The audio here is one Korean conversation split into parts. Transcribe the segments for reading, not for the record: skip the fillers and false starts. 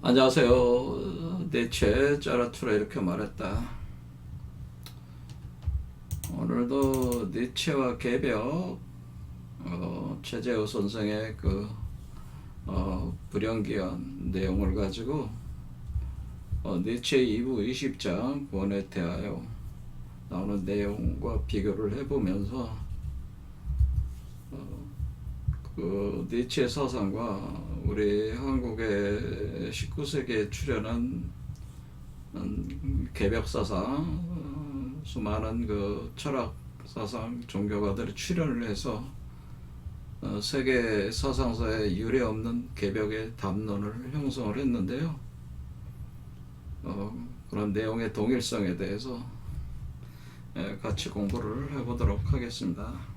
안녕하세요. 니체 짜라투라 이렇게 말했다. 오늘도 니체와 개벽 최재호 선생의 불연기한 내용을 가지고 니체 2부 20장 구원에 대하여 나오는 내용과 비교를 해보면서 그 니체 사상과 우리 한국의 19세기에 출현한 개벽 사상, 수많은 그 철학 사상 종교가들이 출현을 해서 세계 사상사에 유례없는 개벽의 담론을 형성을 했는데요. 그런 내용의 동일성에 대해서 같이 공부를 해보도록 하겠습니다.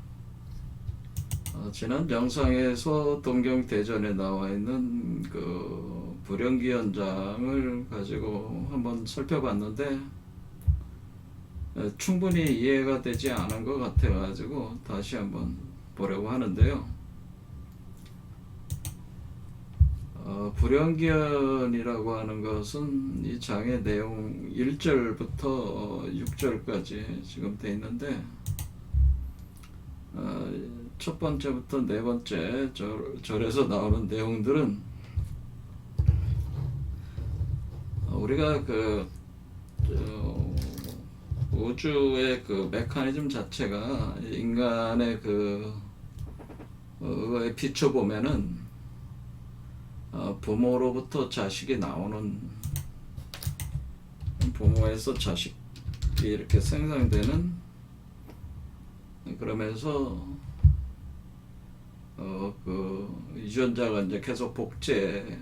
지난 영상에서 동경대전에 나와 있는 그 불연기 현장을 가지고 한번 살펴봤는데 충분히 이해가 되지 않은 것 같아 가지고 다시 한번 보려고 하는데요. 불연기현이라고 하는 것은 이 장의 내용 1절부터 6절까지 지금 되어 있는데 첫 번째부터 네 번째 절에서 나오는 내용들은 우리가 우주의 그 메커니즘 자체가 인간의 그거에 비춰보면은 부모로부터 자식이 나오는, 부모에서 자식이 이렇게 생성되는, 그러면서 유전자가 이제 계속 복제되면서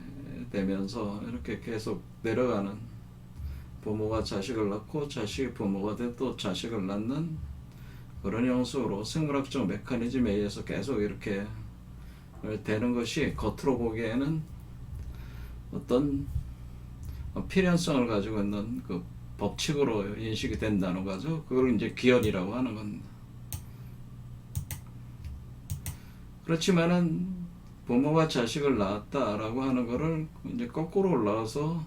이렇게 계속 내려가는, 부모가 자식을 낳고 자식이 부모가 돼 또 자식을 낳는 그런 형식으로 생물학적 메커니즘에 의해서 계속 이렇게 되는 것이 겉으로 보기에는 어떤 필연성을 가지고 있는 그 법칙으로 인식이 된다는 거죠. 그걸 이제 기현이라고 하는 겁니다. 그렇지만은 부모가 자식을 낳았다라고 하는 거를 이제 거꾸로 올라가서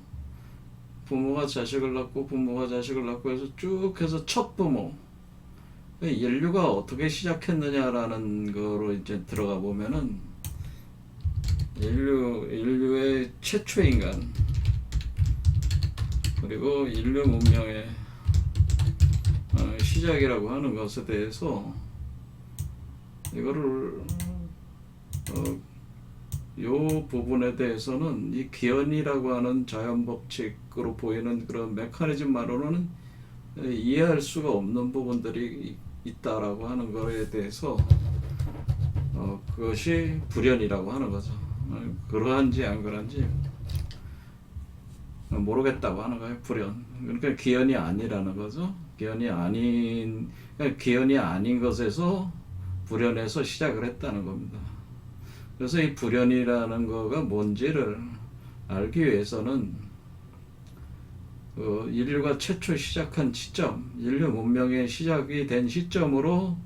부모가 자식을 낳고 부모가 자식을 낳고 해서 쭉 해서 첫 부모, 인류가 어떻게 시작했느냐라는 거로 이제 들어가 보면은 인류의 최초 인간, 그리고 인류 문명의 시작이라고 하는 것에 대해서 이거를 요 부분에 대해서는 이 기현이라고 하는 자연법칙으로 보이는 그런 메커니즘만으로는 이해할 수가 없는 부분들이 있다라고 하는 거에 대해서 그것이 불연이라고 하는 거죠. 그러한지 안 그런지 모르겠다고 하는 거예요. 불연. 그러니까 기현이 아니라는 거죠. 기현이 아닌 것에서 불연에서 시작을 했다는 겁니다. 그래서 이 불연이라는 거가 뭔지를 알기 위해서는 인류가 최초 시작한 시점, 인류 문명의 시작이 된 시점으로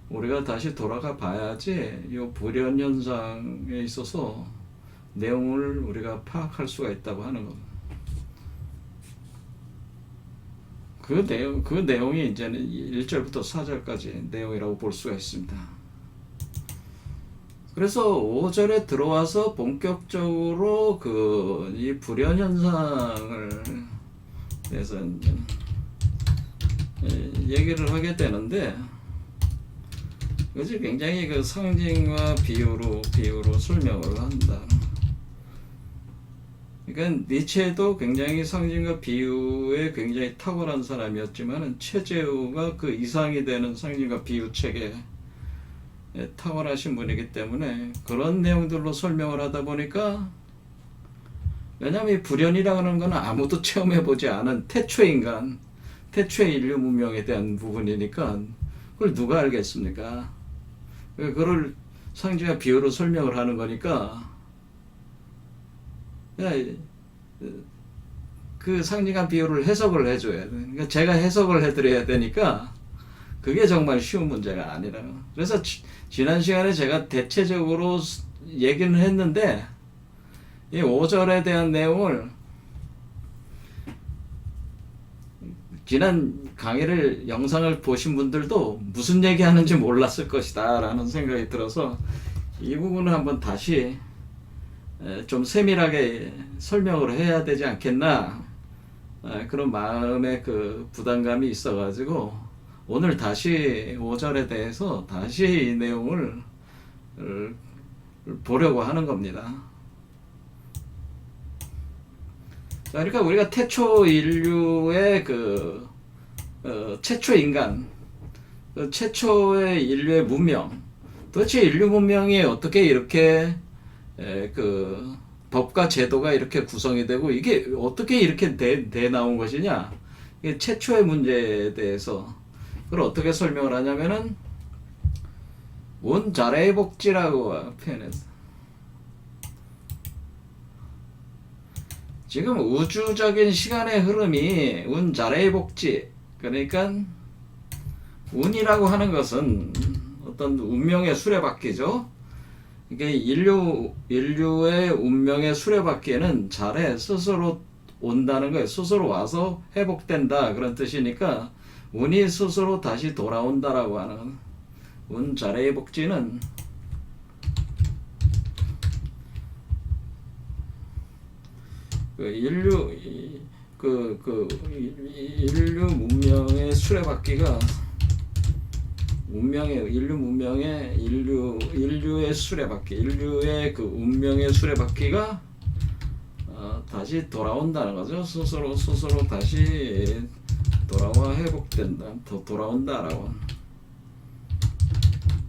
우리가 다시 돌아가 봐야지 이 불연 현상에 있어서 내용을 우리가 파악할 수가 있다고 하는 겁니다. 그 내용이 이제는 1절부터 4절까지 내용이라고 볼 수가 있습니다. 그래서 5절에 들어와서 본격적으로 이 불연 현상을 대해서 얘기를 하게 되는데, 그것이 굉장히 그 상징과 비유로 설명을 한다. 그러니까 니체도 굉장히 상징과 비유에 굉장히 탁월한 사람이었지만 최재우가 그 이상이 되는 상징과 비유 체계 탁월하신 분이기 때문에 그런 내용들로 설명을 하다 보니까, 왜냐하면 이 불연이라는 건 아무도 체험해보지 않은 태초인간, 태초의 인류 문명에 대한 부분이니까 그걸 누가 알겠습니까? 그걸 상징과 비유로 설명을 하는 거니까 그 상징과 비유를 해석을 해줘야 돼. 그러니까 제가 해석을 해드려야 되니까 그게 정말 쉬운 문제가 아니라. 그래서 지난 시간에 제가 대체적으로 얘기는 했는데 이 5절에 대한 내용을 지난 강의를 영상을 보신 분들도 무슨 얘기하는지 몰랐을 것이다 라는 생각이 들어서 이 부분을 한번 다시 좀 세밀하게 설명을 해야 되지 않겠나, 그런 마음의 그 부담감이 있어 가지고 오늘 다시 5절에 대해서 다시 이 내용을 보려고 하는 겁니다. 자, 그러니까 우리가 태초 인류의 최초 인간, 최초의 인류의 문명, 도대체 인류 문명이 어떻게 이렇게 법과 제도가 이렇게 구성이 되고 이게 어떻게 이렇게 돼 나온 것이냐, 이게 최초의 문제에 대해서 그걸 어떻게 설명을 하냐면은 운자래의 복지라고 표현했어. 지금 우주적인 시간의 흐름이 운자래의 복지, 그러니까 운이라고 하는 것은 어떤 운명의 수레바퀴죠. 이게 인류의 운명의 수레바퀴에는 자래 스스로 온다는 거예요. 스스로 와서 회복된다 그런 뜻이니까 운이 스스로 다시 돌아온다라고 하는 운자래의 복지는 인류 문명의 수레바퀴가 인류의 수레바퀴, 인류의 그 운명의 수레바퀴가 다시 돌아온다는 거죠. 스스로 다시 돌아와 회복된다, 더 돌아온다라고.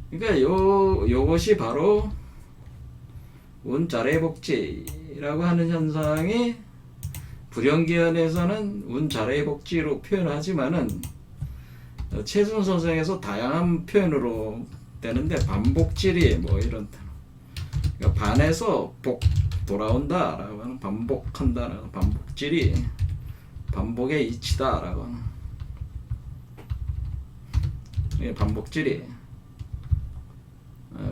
그러니까 요것이 바로 운자래 복지라고 하는 현상이 불연기원에서는 운자래 복지로 표현하지만은 최순 선생에서 다양한 표현으로 되는데 반복질이 뭐 이런, 그러니까 반에서 복 돌아온다라고 하는, 반복한다라는 반복질이 반복의 이치다라고 하는, 반복질이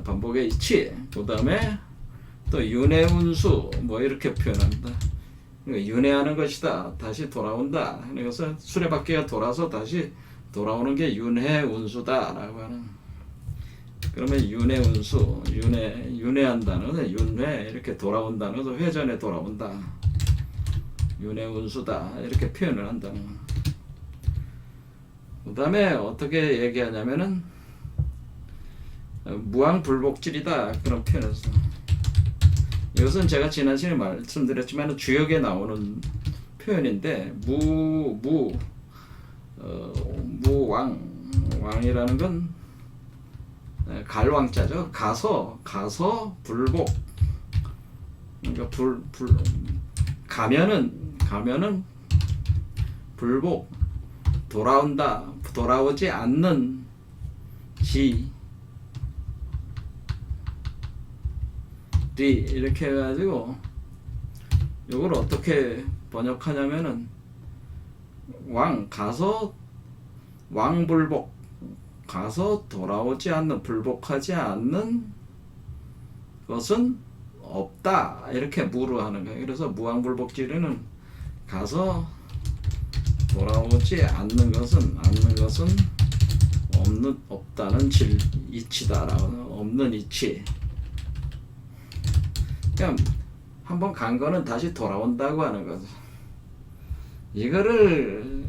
반복의 이치. 그 다음에 또 윤회운수 뭐 이렇게 표현합니다. 윤회하는 것이다, 다시 돌아온다. 그래서 수레바퀴가 돌아서 다시 돌아오는 게 윤회운수다라고 하는. 그러면 윤회운수, 윤회한다는 윤회, 이렇게 돌아온다는 것은 회전에 돌아온다, 윤회운수다 이렇게 표현을 한다는. 그 다음에 어떻게 얘기하냐면은 무왕불복질이다 그런 표현에서, 이것은 제가 지난 시간에 말씀드렸지만 주역에 나오는 표현인데 무왕이라는 건 갈왕자죠. 가서 불복, 그러니까 가면은 불복, 돌아온다, 돌아오지 않는 지 이렇게 해가지고 이걸 어떻게 번역하냐면은 가서 왕불복, 가서 돌아오지 않는, 불복하지 않는 것은 없다 이렇게 무르하는 거예요. 그래서 무왕불복지리는 가서 돌아오지 않는 것은 없다는 이치다라고, 없는 이치. 그냥 한번 간 거는 다시 돌아온다고 하는 거죠. 이거를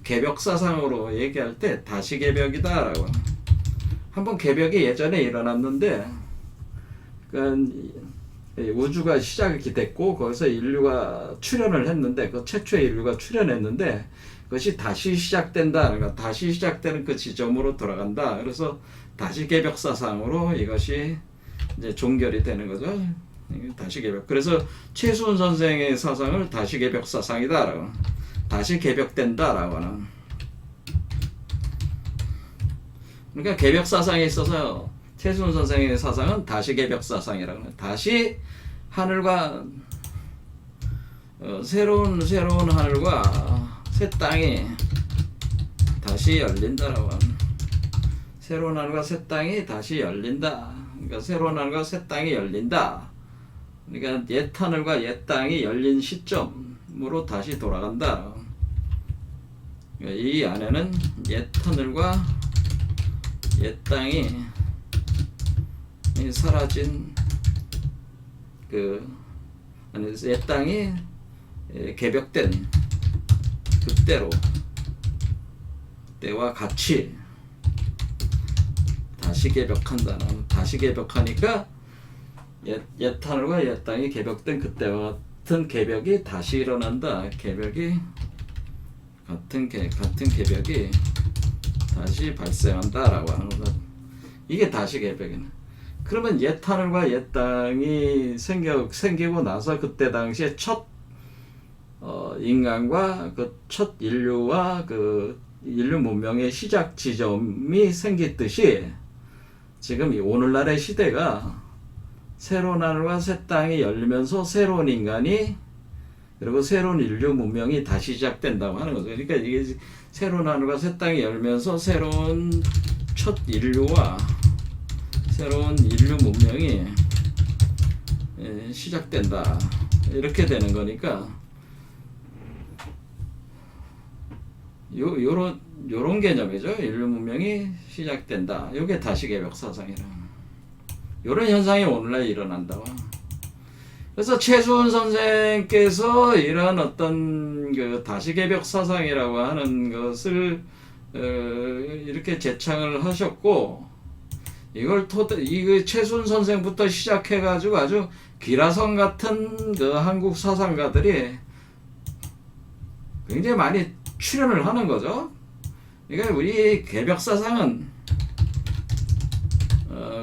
개벽사상으로 얘기할 때 다시 개벽이다라고. 한번 개벽이 예전에 일어났는데, 그러니까 우주가 시작이 됐고 거기서 인류가 출현을 했는데, 그 최초의 인류가 출현했는데 그것이 다시 시작된다, 그러니까 다시 시작되는 그 지점으로 돌아간다. 그래서 다시 개벽사상으로 이것이 이제 종결이 되는 거죠. 다시 개벽. 그래서 최수훈 선생의 사상을 다시 개벽 사상이다라고, 다시 개벽된다라고 하는. 그러니까 개벽 사상에 있어서 최수훈 선생의 사상은 다시 개벽 사상이라고 해요. 다시 하늘과 새로운 하늘과 새 땅이 다시 열린다라고 하는. 새로운 하늘과 새 땅이 다시 열린다. 그러니까 새로운 하늘과 새 땅이 열린다. 그러니까 옛 하늘과 옛 땅이 열린 시점으로 다시 돌아간다. 그러니까 이 안에는 옛 하늘과 옛 땅이 사라진 옛 땅이 개벽된 그때로 때와 같이 다시 개벽한다는, 다시 개벽하니까 옛 하늘과 옛 땅이 개벽된 그때와 같은 개벽이 다시 일어난다. 개벽이 같은 개벽이 다시 발생한다라고 하는 거다. 이게 다시 개벽이네. 그러면 옛 하늘과 옛 땅이 생기고 나서 그때 당시에 첫 인간과 그 첫 인류와 그 인류 문명의 시작 지점이 생겼듯이 지금 이 오늘날의 시대가 새로운 하늘과 새 땅이 열리면서 새로운 인간이 그리고 새로운 인류 문명이 다시 시작된다고 하는 거죠. 그러니까 이게 새로운 하늘과 새 땅이 열면서 새로운 첫 인류와 새로운 인류 문명이 시작된다. 이렇게 되는 거니까 요런 개념이죠. 인류 문명이 시작된다. 요게 다시 개벽 사상이라. 요런 현상이 오늘날 일어난다고. 그래서 최수원 선생께서 이런 어떤 그 다시 개벽 사상이라고 하는 것을 이렇게 제창을 하셨고, 이걸 이 최수원 선생부터 시작해가지고 아주 기라성 같은 그 한국 사상가들이 굉장히 많이 출연을 하는 거죠. 그러니까 우리 개벽 사상은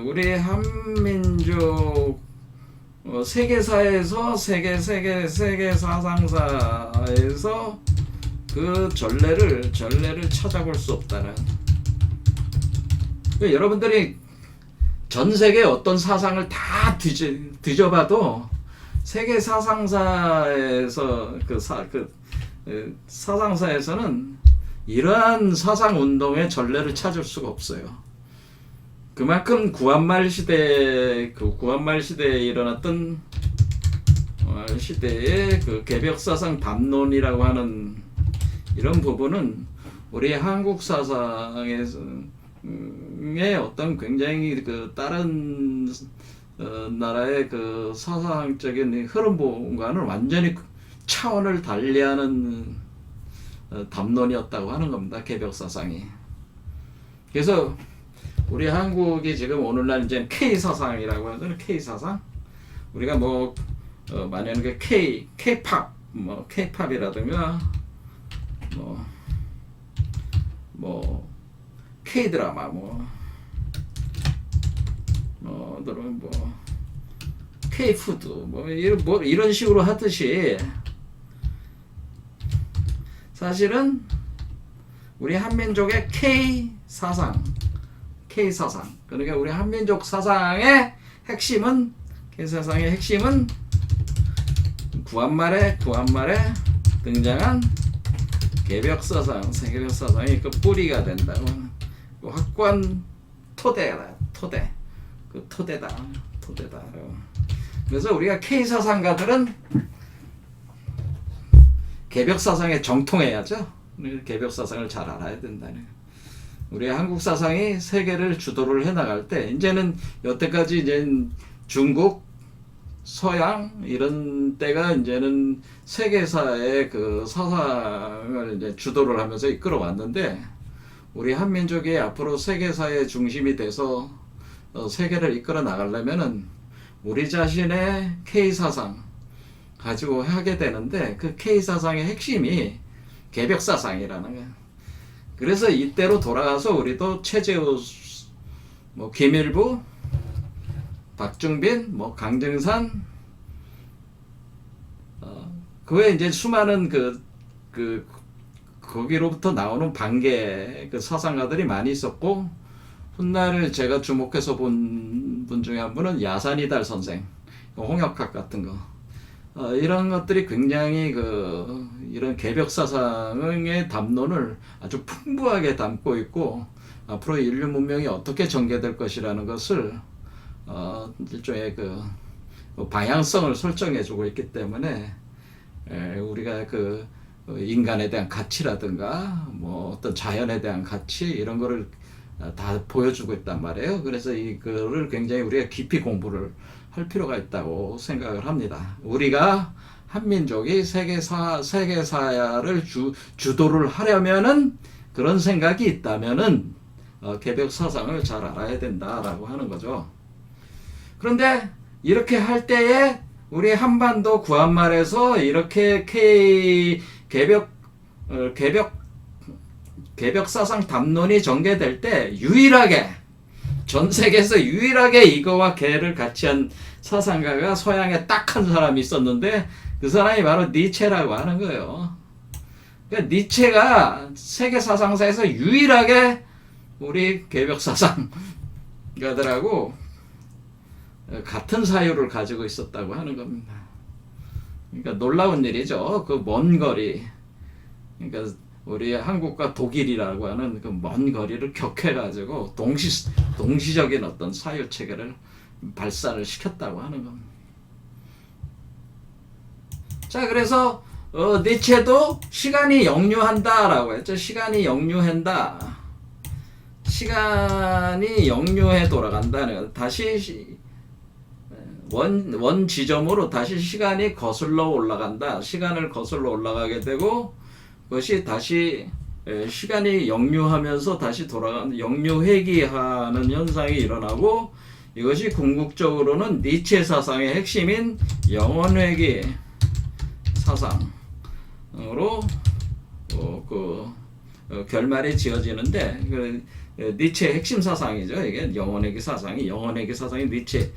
우리 한민족 세계사에서 세계 사상사에서 그 전례를 찾아볼 수 없다는. 그러니까 여러분들이 전 세계 어떤 사상을 다 뒤져봐도 세계 사상사에서 사상사에서는 이러한 사상 운동의 전례를 찾을 수가 없어요. 그만큼 구한말 시대에 일어났던 시대의 그 개벽사상 담론이라고 하는 이런 부분은 우리 한국 사상의 어떤 굉장히 그 다른 나라의 그 사상적인 흐름과는 완전히 차원을 달리하는 담론이었다고 하는 겁니다. 개벽사상이. 그래서 우리 한국이 지금 오늘날 이제 K사상이라고 하잖아요. K사상. 우리가 만약에 그 K-팝, K-팝이라든가, K-드라마, K-푸드, 이런 식으로 하듯이 사실은 우리 한민족의 K사상, 그러니까 우리 한민족 사상의 핵심은, K사상의 핵심은 구한말에 등장한 개벽사상, 개벽사상이 그 뿌리가 된다고. 그 확고한 토대다. 그래서 우리가 K사상가들은 개벽사상에 정통해야죠. 개벽사상을 잘 알아야 된다는. 우리 한국 사상이 세계를 주도를 해나갈 때, 이제는 여태까지 이제 중국, 서양 이런 때가 이제는 세계사의 그 사상을 이제 주도를 하면서 이끌어왔는데, 우리 한민족이 앞으로 세계사의 중심이 돼서 세계를 이끌어 나가려면은 우리 자신의 K사상 가지고 하게 되는데, 그 K사상의 핵심이 개벽사상이라는 거예요. 그래서 이때로 돌아가서 우리도 최재우, 김일부, 박중빈, 강정산, 그 외에 이제 수많은 거기로부터 나오는 반개 그 사상가들이 많이 있었고, 훗날 제가 주목해서 본 분 중에 한 분은 야산이달 선생, 홍역학 같은 거, 이런 것들이 굉장히 이런 개벽 사상의 담론을 아주 풍부하게 담고 있고, 앞으로 인류 문명이 어떻게 전개될 것이라는 것을 일종의 방향성을 설정해주고 있기 때문에 우리가 그 인간에 대한 가치라든가 뭐 어떤 자연에 대한 가치 이런 거를 다 보여주고 있단 말이에요. 그래서 이거를 굉장히 우리가 깊이 공부를 할 필요가 있다고 생각을 합니다. 우리가 한민족이 세계사야를 주도를 하려면은 그런 생각이 있다면은 개벽 사상을 잘 알아야 된다라고 하는 거죠. 그런데 이렇게 할 때에 우리 한반도 구한말에서 이렇게 개벽 사상 담론이 전개될 때 유일하게 전 세계에서 유일하게 이거와 개를 같이 한 사상가가 서양에 딱 한 사람이 있었는데 그 사람이 바로 니체라고 하는 거예요. 그러니까 니체가 세계 사상사에서 유일하게 우리 개벽 사상가들하고 같은 사유를 가지고 있었다고 하는 겁니다. 그러니까 놀라운 일이죠. 그 먼 거리, 그러니까 우리 한국과 독일이라고 하는 그 먼 거리를 격해가지고 동시적인 어떤 사유 체계를 발산을 시켰다고 하는 겁니다. 자, 그래서 니체도 시간이 역류한다라고 했죠. 시간이 역류한다. 시간이 역류해 돌아간다는 다시 원 지점으로 다시 시간이 거슬러 올라간다. 시간을 거슬러 올라가게 되고 그것이 다시 시간이 역류하면서 다시 돌아가는 역류회귀하는 현상이 일어나고 이것이 궁극적으로는 니체 사상의 핵심인 영원회귀 사상으로 결말이 지어지는데 그 니체의 핵심 사상이죠. 이게 영원회귀 사상이 니체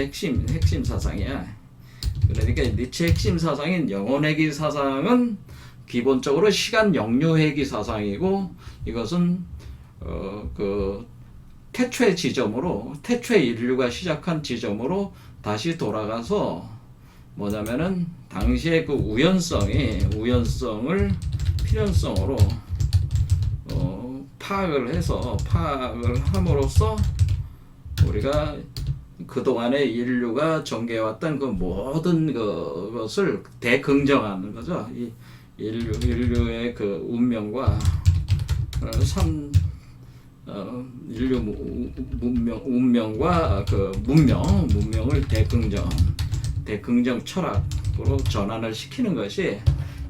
핵심 사상이야. 그러니까 니체 핵심 사상인 영원회귀 사상은 기본적으로 시간 역류회귀 사상이고 이것은 그 태초의 지점으로 태초의 인류가 시작한 지점으로 다시 돌아가서 뭐냐면은 당시의 그 우연성을 필연성으로 파악을 함으로써 우리가 그동안의 인류가 전개해왔던 그 모든 것을 대긍정하는 거죠. 이 인류의 그 운명과 인류 운명과 그 문명을 대긍정 철학으로 전환을 시키는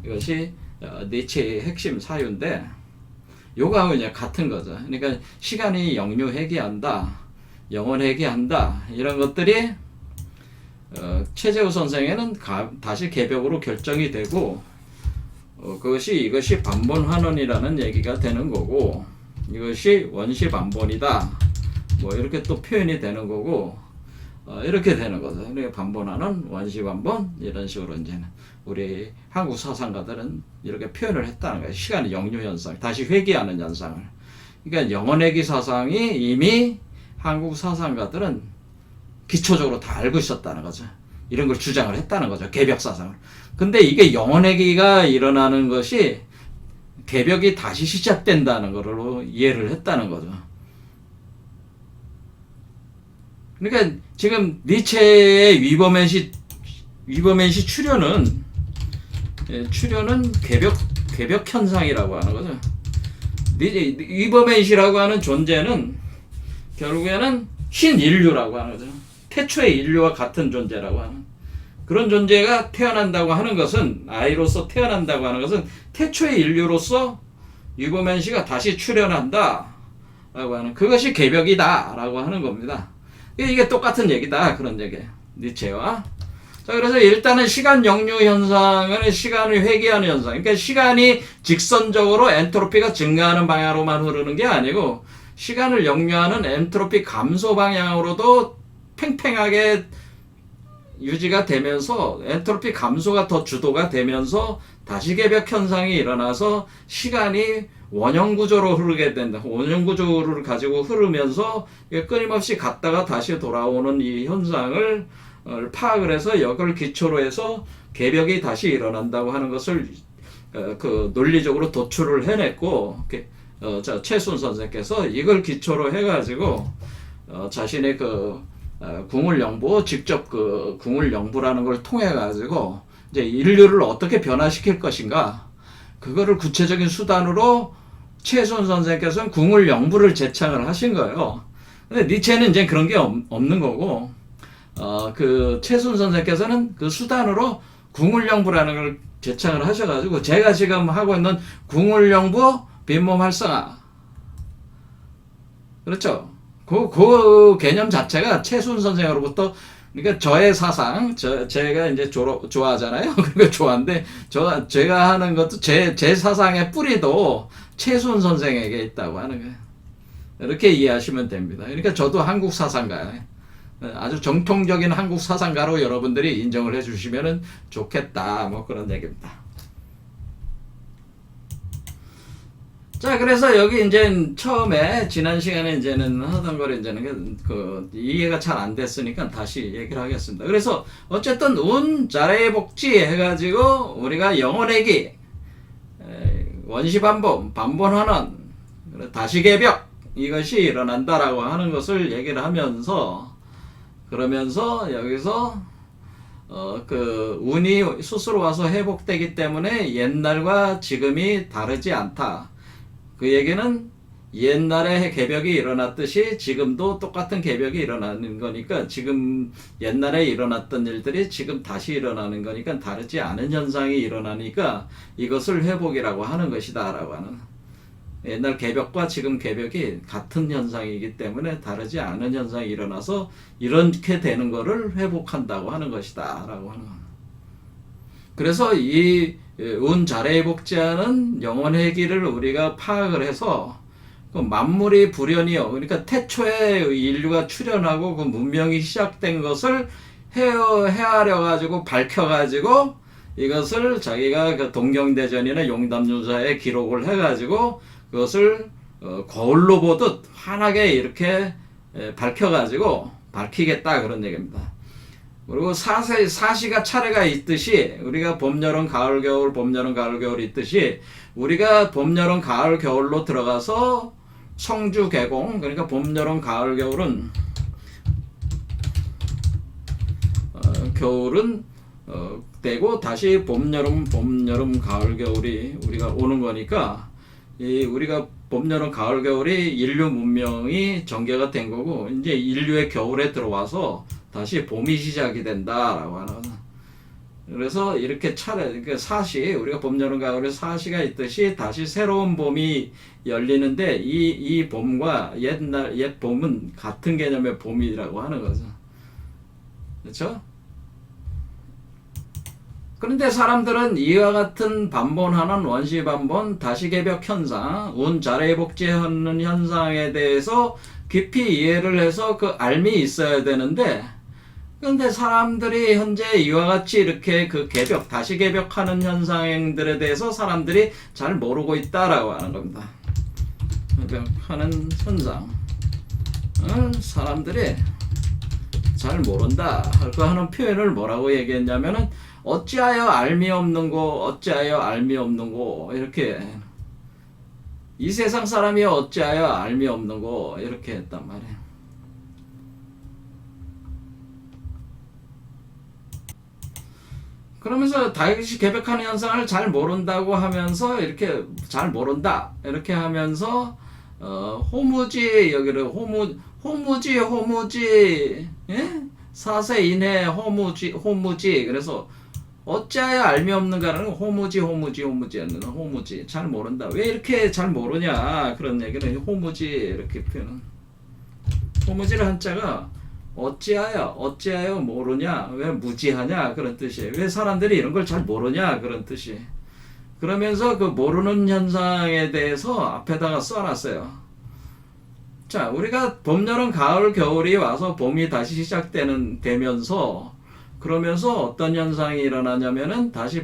이것이 니체의 핵심 사유인데 요거하고 이제 같은 거죠. 그러니까 시간이 역류회귀한다, 영원회귀한다 이런 것들이 최재우 선생에는 다시 개벽으로 결정이 되고 이것이 반본환원이라는 얘기가 되는 거고 이것이 원시반본이다 뭐 이렇게 또 표현이 되는 거고 이렇게 되는 거죠. 그러니까 반본환원, 원시반본 이런 식으로 이제는 우리 한국 사상가들은 이렇게 표현을 했다는 거예요. 시간의 역류 현상, 다시 회귀하는 현상을. 그러니까 영원회귀 사상이 이미 한국 사상가들은 기초적으로 다 알고 있었다는 거죠. 이런 걸 주장을 했다는 거죠. 개벽 사상을. 근데 이게 영원회귀가 일어나는 것이 개벽이 다시 시작된다는 걸로 이해를 했다는 거죠. 그러니까 지금 니체의 위버맨시 출현은 개벽 현상이라고 하는 거죠. 위버맨시라고 하는 존재는 결국에는 신인류라고 하는 거죠. 태초의 인류와 같은 존재라고 하는 그런 존재가 태어난다고 하는 것은 아이로서 태어난다고 하는 것은 태초의 인류로서 위버맨시가 다시 출현한다 라고 하는 그것이 개벽이다 라고 하는 겁니다. 이게 똑같은 얘기다 그런 얘기예요. 니체와. 자, 그래서 일단은 시간 역류 현상은 시간을 회귀하는 현상. 그러니까 시간이 직선적으로 엔트로피가 증가하는 방향으로만 흐르는 게 아니고 시간을 역류하는 엔트로피 감소 방향으로도 팽팽하게 유지가 되면서 엔트로피 감소가 더 주도가 되면서 다시 개벽 현상이 일어나서 시간이 원형구조로 흐르게 된다. 원형구조를 가지고 흐르면서 끊임없이 갔다가 다시 돌아오는 이 현상을 파악을 해서 이걸 기초로 해서 개벽이 다시 일어난다고 하는 것을 그 논리적으로 도출을 해냈고 최순 선생께서 이걸 기초로 해가지고 자신의 그 궁을 직접 그 궁을 걸 통해 가지고 이제 인류를 어떻게 변화시킬 것인가, 그거를 구체적인 수단으로 최순 선생께서는 궁을 제창을 하신 거예요. 근데 니체는 이제 그런 게 없는 거고, 그 최순 선생께서는 그 수단으로 궁을영부라는 걸 제창을 하셔가지고, 제가 지금 하고 있는 궁을영부 빈몸 활성화, 그렇죠? 그 개념 자체가 최순 선생으로부터, 그러니까 저의 사상, 제가 이제 좋아하잖아요. 그러니까 좋아하는데, 제가 하는 것도 제 사상의 뿌리도 최순 선생에게 있다고 하는 거예요. 이렇게 이해하시면 됩니다. 그러니까 저도 한국 사상가, 아주 정통적인 한국 사상가로 여러분들이 인정을 해주시면 좋겠다, 뭐 그런 얘기입니다. 자, 그래서 여기 이제 처음에 지난 시간에 이제는 하던 거를 이제는 이해가 잘 안 됐으니까 다시 얘기를 하겠습니다. 그래서 어쨌든 운, 자레의 복지 해가지고 우리가 영혼회기, 원시반복, 반본환원, 다시개벽, 이것이 일어난다라고 하는 것을 얘기를 하면서, 그러면서 여기서 그 운이 스스로 와서 회복되기 때문에 옛날과 지금이 다르지 않다. 그 얘기는 옛날에 개벽이 일어났듯이 지금도 똑같은 개벽이 일어나는 거니까, 지금 옛날에 일어났던 일들이 지금 다시 일어나는 거니까 다르지 않은 현상이 일어나니까 이것을 회복이라고 하는 것이다 라고 하는, 옛날 개벽과 지금 개벽이 같은 현상이기 때문에 다르지 않은 현상이 일어나서 이렇게 되는 거를 회복한다고 하는 것이다 라고 하는 겁니다. 그래서 이 운자레의 복지하는 영혼회기를 우리가 파악을 해서 그 만물이 불현이요, 그러니까 태초에 인류가 출현하고 그 문명이 시작된 것을 헤아려 가지고 밝혀 가지고 이것을 자기가 그 동경대전이나 용담유사에 기록을 해 가지고 그것을 거울로 보듯 환하게 이렇게 밝혀 가지고 밝히겠다, 그런 얘기입니다. 그리고 사시가 차례가 있듯이, 우리가 봄, 여름, 가을, 겨울, 봄, 여름, 가을, 겨울이 있듯이, 우리가 봄, 여름, 가을, 겨울로 들어가서 성주 개공, 그러니까 봄, 여름, 가을, 겨울은 겨울은 되고 다시 봄, 여름, 가을, 겨울이 우리가 오는 거니까, 우리가 봄, 여름, 가을, 겨울이 인류 문명이 전개가 된 거고, 이제 인류의 겨울에 들어와서 다시 봄이 시작이 된다라고 하는. 그래서 이렇게 그러니까 사시, 우리가 봄, 여름, 가을에 사시가 있듯이 다시 새로운 봄이 열리는데, 이 봄과 옛 봄은 같은 개념의 봄이라고 하는 거죠. 그렇죠? 그런데 사람들은 이와 같은 반본하는 원시반본, 다시개벽 현상, 운자레의 복지하는 현상에 대해서 깊이 이해를 해서 그 알미 있어야 되는데, 그런데 사람들이 현재 이와 같이 이렇게 그 다시개벽하는 현상들에 대해서 사람들이 잘 모르고 있다라고 하는 겁니다. 개벽하는 현상, 사람들이 잘 모른다 하는 표현을 뭐라고 얘기했냐면은, 어찌하여 알미 없는 고, 어찌하여 알미 없는 고, 이렇게, 이 세상 사람이 어찌하여 알미 없는 고, 이렇게 했단 말이에요. 그러면서 다시 개벽하는 현상을 잘 모른다고 하면서, 이렇게 잘 모른다 이렇게 하면서 호무지, 여기를 호무지 예? 사세 이내 호무지, 그래서 어찌하여 알미 없는가라는 호무지 하는 호무지, 잘 모른다. 왜 이렇게 잘 모르냐, 그런 얘기는 호무지 이렇게 표현은. 호무지를 한자가 어찌하여 모르냐, 왜 무지하냐, 그런 뜻이에요. 왜 사람들이 이런 걸 잘 모르냐, 그런 뜻이에요. 그러면서 그 모르는 현상에 대해서 앞에다가 써놨어요. 자, 우리가 봄, 여름, 가을, 겨울이 와서 봄이 다시 되면서, 그러면서 어떤 현상이 일어나냐면은 다시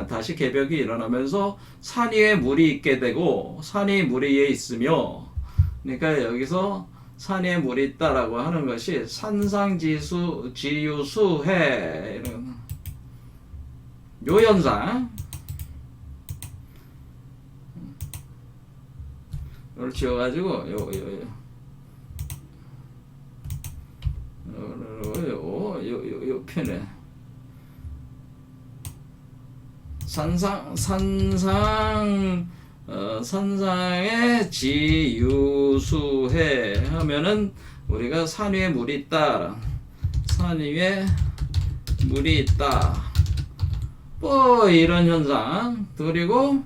다시 개벽이 일어나면서 산 위에 물이 있게 되고, 산이 물 위에 있으며, 그러니까 여기서 산 위에 물이 있다라고 하는 것이 산상지수, 지유수해, 이런 요 현상, 이걸 지어가지고 요 편에 산상의 지유수해 하면은 우리가 산 위에 물이 있다. 산 위에 물이 있다. 뭐 이런 현상. 그리고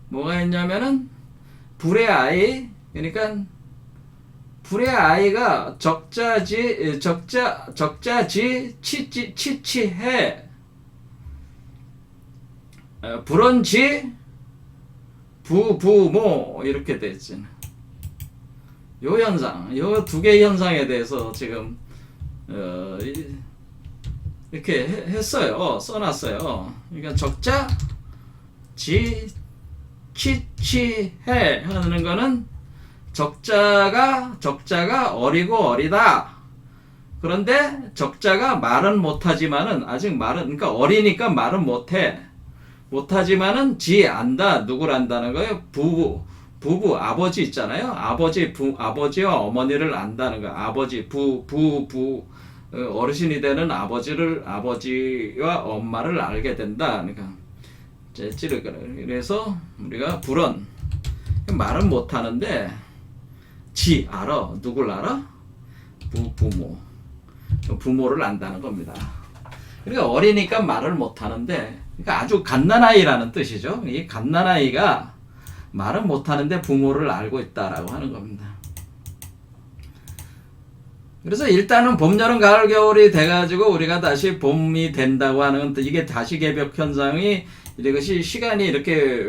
뭐가 있냐면은 불의 아이. 그러니까 불의 아이가 적자지 치치해. 불언지 부모 이렇게 돼 있잖아. 요 현상, 요 두 개의 현상에 대해서 지금 이렇게 했어요. 써놨어요. 그러니까 적자 치치해 하는 거는 적자가 어리고 어리다. 그런데 적자가 말은 못하지만은 아직 말은 그러니까 어리니까 말은 못하지만은 못하지만은 누구를 안다는 거예요? 부부 아버지 있잖아요. 아버지와 어머니를 안다는 거예요. 아버지 어르신이 되는 아버지와 엄마를 알게 된다. 그러니까 그래서 우리가 불언 말은 못하는데 알아. 누굴 알아? 부모를 안다는 겁니다. 그러니까 어리니까 말을 못하는데, 그러니까 아주 갓난아이라는 뜻이죠. 이 갓난아이가 말은 못하는데 부모를 알고 있다라고 하는 겁니다. 그래서 일단은 봄, 여름, 가을, 겨울이 돼가지고 우리가 다시 봄이 된다고 하는 이게 다시개벽 현상이 이것이 시간이 이렇게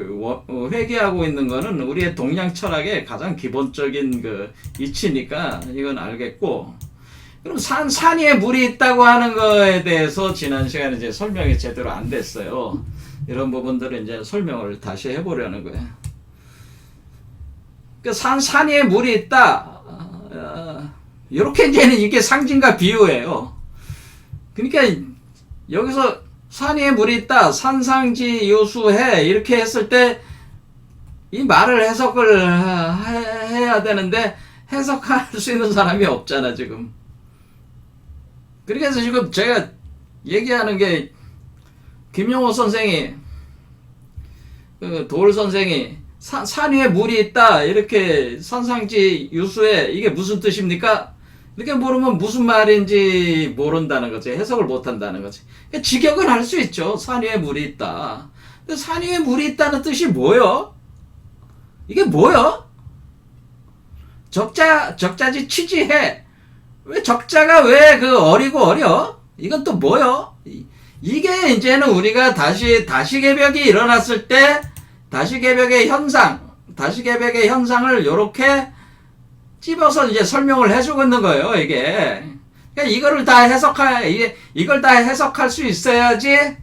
회귀하고 있는 거는 우리의 동양 철학의 가장 기본적인 그 이치니까 이건 알겠고, 그럼 산 위에 물이 있다고 하는 거에 대해서 지난 시간에 이제 설명이 제대로 안 됐어요. 이런 부분들을 이제 설명을 다시 해보려는 거예요. 그 산 위에 물이 있다. 이렇게 이제는 이게 상징과 비유예요. 그러니까 여기서 산 위에 물이 있다. 산상지 요수해. 이렇게 했을 때 이 말을 해석을 해야 되는데 해석할 수 있는 사람이 없잖아, 지금. 그래서 지금 제가 얘기하는 게 김용호 선생이 돌 선생이 산 위에 물이 있다 이렇게 산상지 유수해 이게 무슨 뜻입니까? 이렇게 모르면 무슨 말인지 모른다는 거지. 해석을 못한다는 거지. 직역은 할 수 있죠. 산 위에 물이 있다. 근데 산 위에 물이 있다는 뜻이 뭐요? 이게 뭐요? 적자지 치지해. 왜 적자가 왜 그 어리고 어려? 이건 또 뭐요? 이게 이제는 우리가 다시개벽이 일어났을 때 다시개벽의 현상을 요렇게 찝어서 이제 설명을 해주고 있는 거예요, 이게. 그러니까 이걸 다 해석할 수 있어야지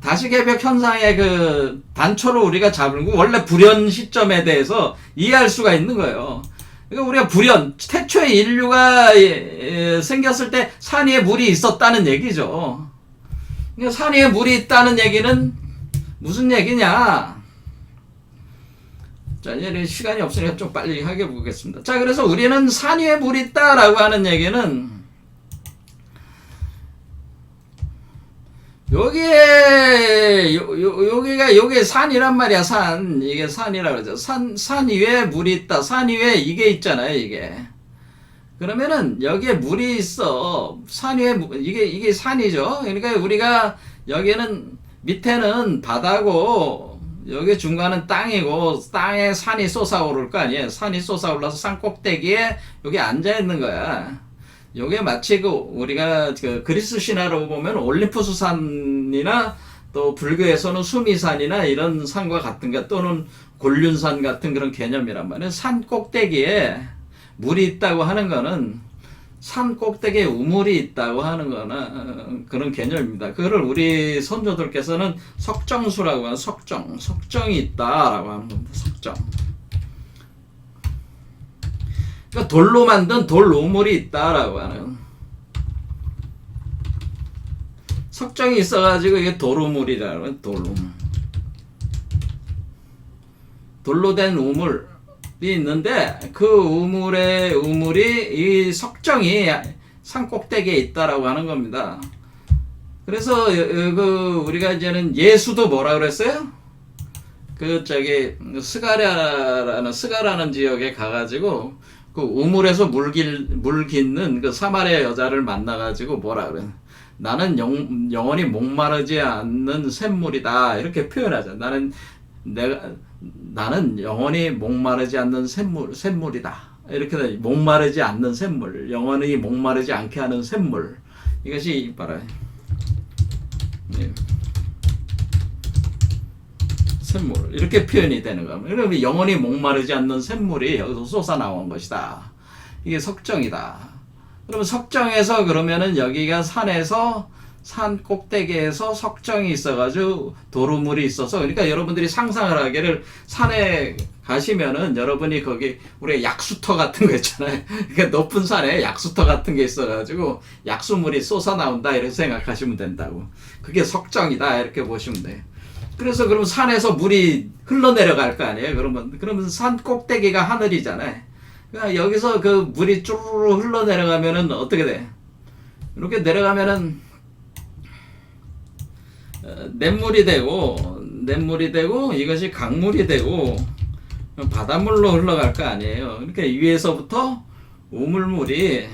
다시개벽 현상의 그 단초를 우리가 잡은 거, 원래 불현 시점에 대해서 이해할 수가 있는 거예요. 그러니까 우리가 태초에 인류가 생겼을 때 산 위에 물이 있었다는 얘기죠. 그러니까 산 위에 물이 있다는 얘기는 무슨 얘기냐? 자, 이제 시간이 없으니까 좀 빨리 하게 보겠습니다. 자, 그래서 우리는 산 위에 물이 있다라고 하는 얘기는 여기가 산이란 말이야, 산. 이게 산이라고 그러죠. 산 위에 물이 있다. 산 위에 이게 있잖아요, 이게. 그러면은 여기에 물이 있어. 산 위에, 이게 산이죠. 그러니까 우리가 여기는 밑에는 바다고, 여기 중간은 땅이고, 땅에 산이 솟아오를 거 아니에요. 산이 솟아올라서 산 꼭대기에 여기 앉아있는 거야. 요게 마치 우리가 그리스 신화로 보면 올림푸스 산이나 또 불교에서는 수미산이나 이런 산과 같은 것, 또는 곤륜산 같은 그런 개념이란 말이에요. 산 꼭대기에 물이 있다고 하는 거는 산 꼭대기에 우물이 있다고 하는 거나 그런 개념입니다. 그거를 우리 선조들께서는 석정수라고 하는 석정이 있다라고 하는 겁니다. 석정. 그러니까 돌로 만든 돌 우물이 있다라고 하는, 석정이 있어가지고 이게 돌우물이라고 하는, 돌우물. 돌로 된 우물이 있는데 그 우물이 이 석정이 산 꼭대기에 있다라고 하는 겁니다. 그래서 그 우리가 이제는 예수도 뭐라 그랬어요? 그 저기 스가라는 지역에 가가지고 그 우물에서 물 깃는 그 사마리아 여자를 만나가지고 뭐라 그래? 나는 영원히 목마르지 않는 샘물이다 이렇게 표현하죠. 나는 영원히 목마르지 않는 샘물이다. 이렇게 목마르지 않는 샘물, 영원히 목마르지 않게 하는 샘물. 이것이 봐라. 네. 샘물 이렇게 표현이 되는 겁니다. 그러면 영원히 목마르지 않는 샘물이 여기서 솟아나온 것이다. 이게 석정이다. 그러면 석정에서 그러면은 여기가 산에서 산 꼭대기에서 석정이 있어가지고 도루물이 있어서 그러니까 여러분들이 상상을 하기를 산에 가시면은 여러분이 거기 우리 약수터 같은 거 있잖아요. 그러니까 높은 산에 약수터 같은 게 있어가지고 약수물이 쏟아나온다 이렇게 생각하시면 된다고. 그게 석정이다 이렇게 보시면 돼요. 그래서 그럼 산에서 물이 흘러내려갈 거 아니에요. 그러면 산 꼭대기가 하늘이잖아요. 그러니까 여기서 그 물이 쭈르르 흘러내려가면은 어떻게 돼? 이렇게 내려가면은 냇물이 되고 이것이 강물이 되고 바닷물로 흘러갈 거 아니에요. 그러니까 위에서부터 우물물이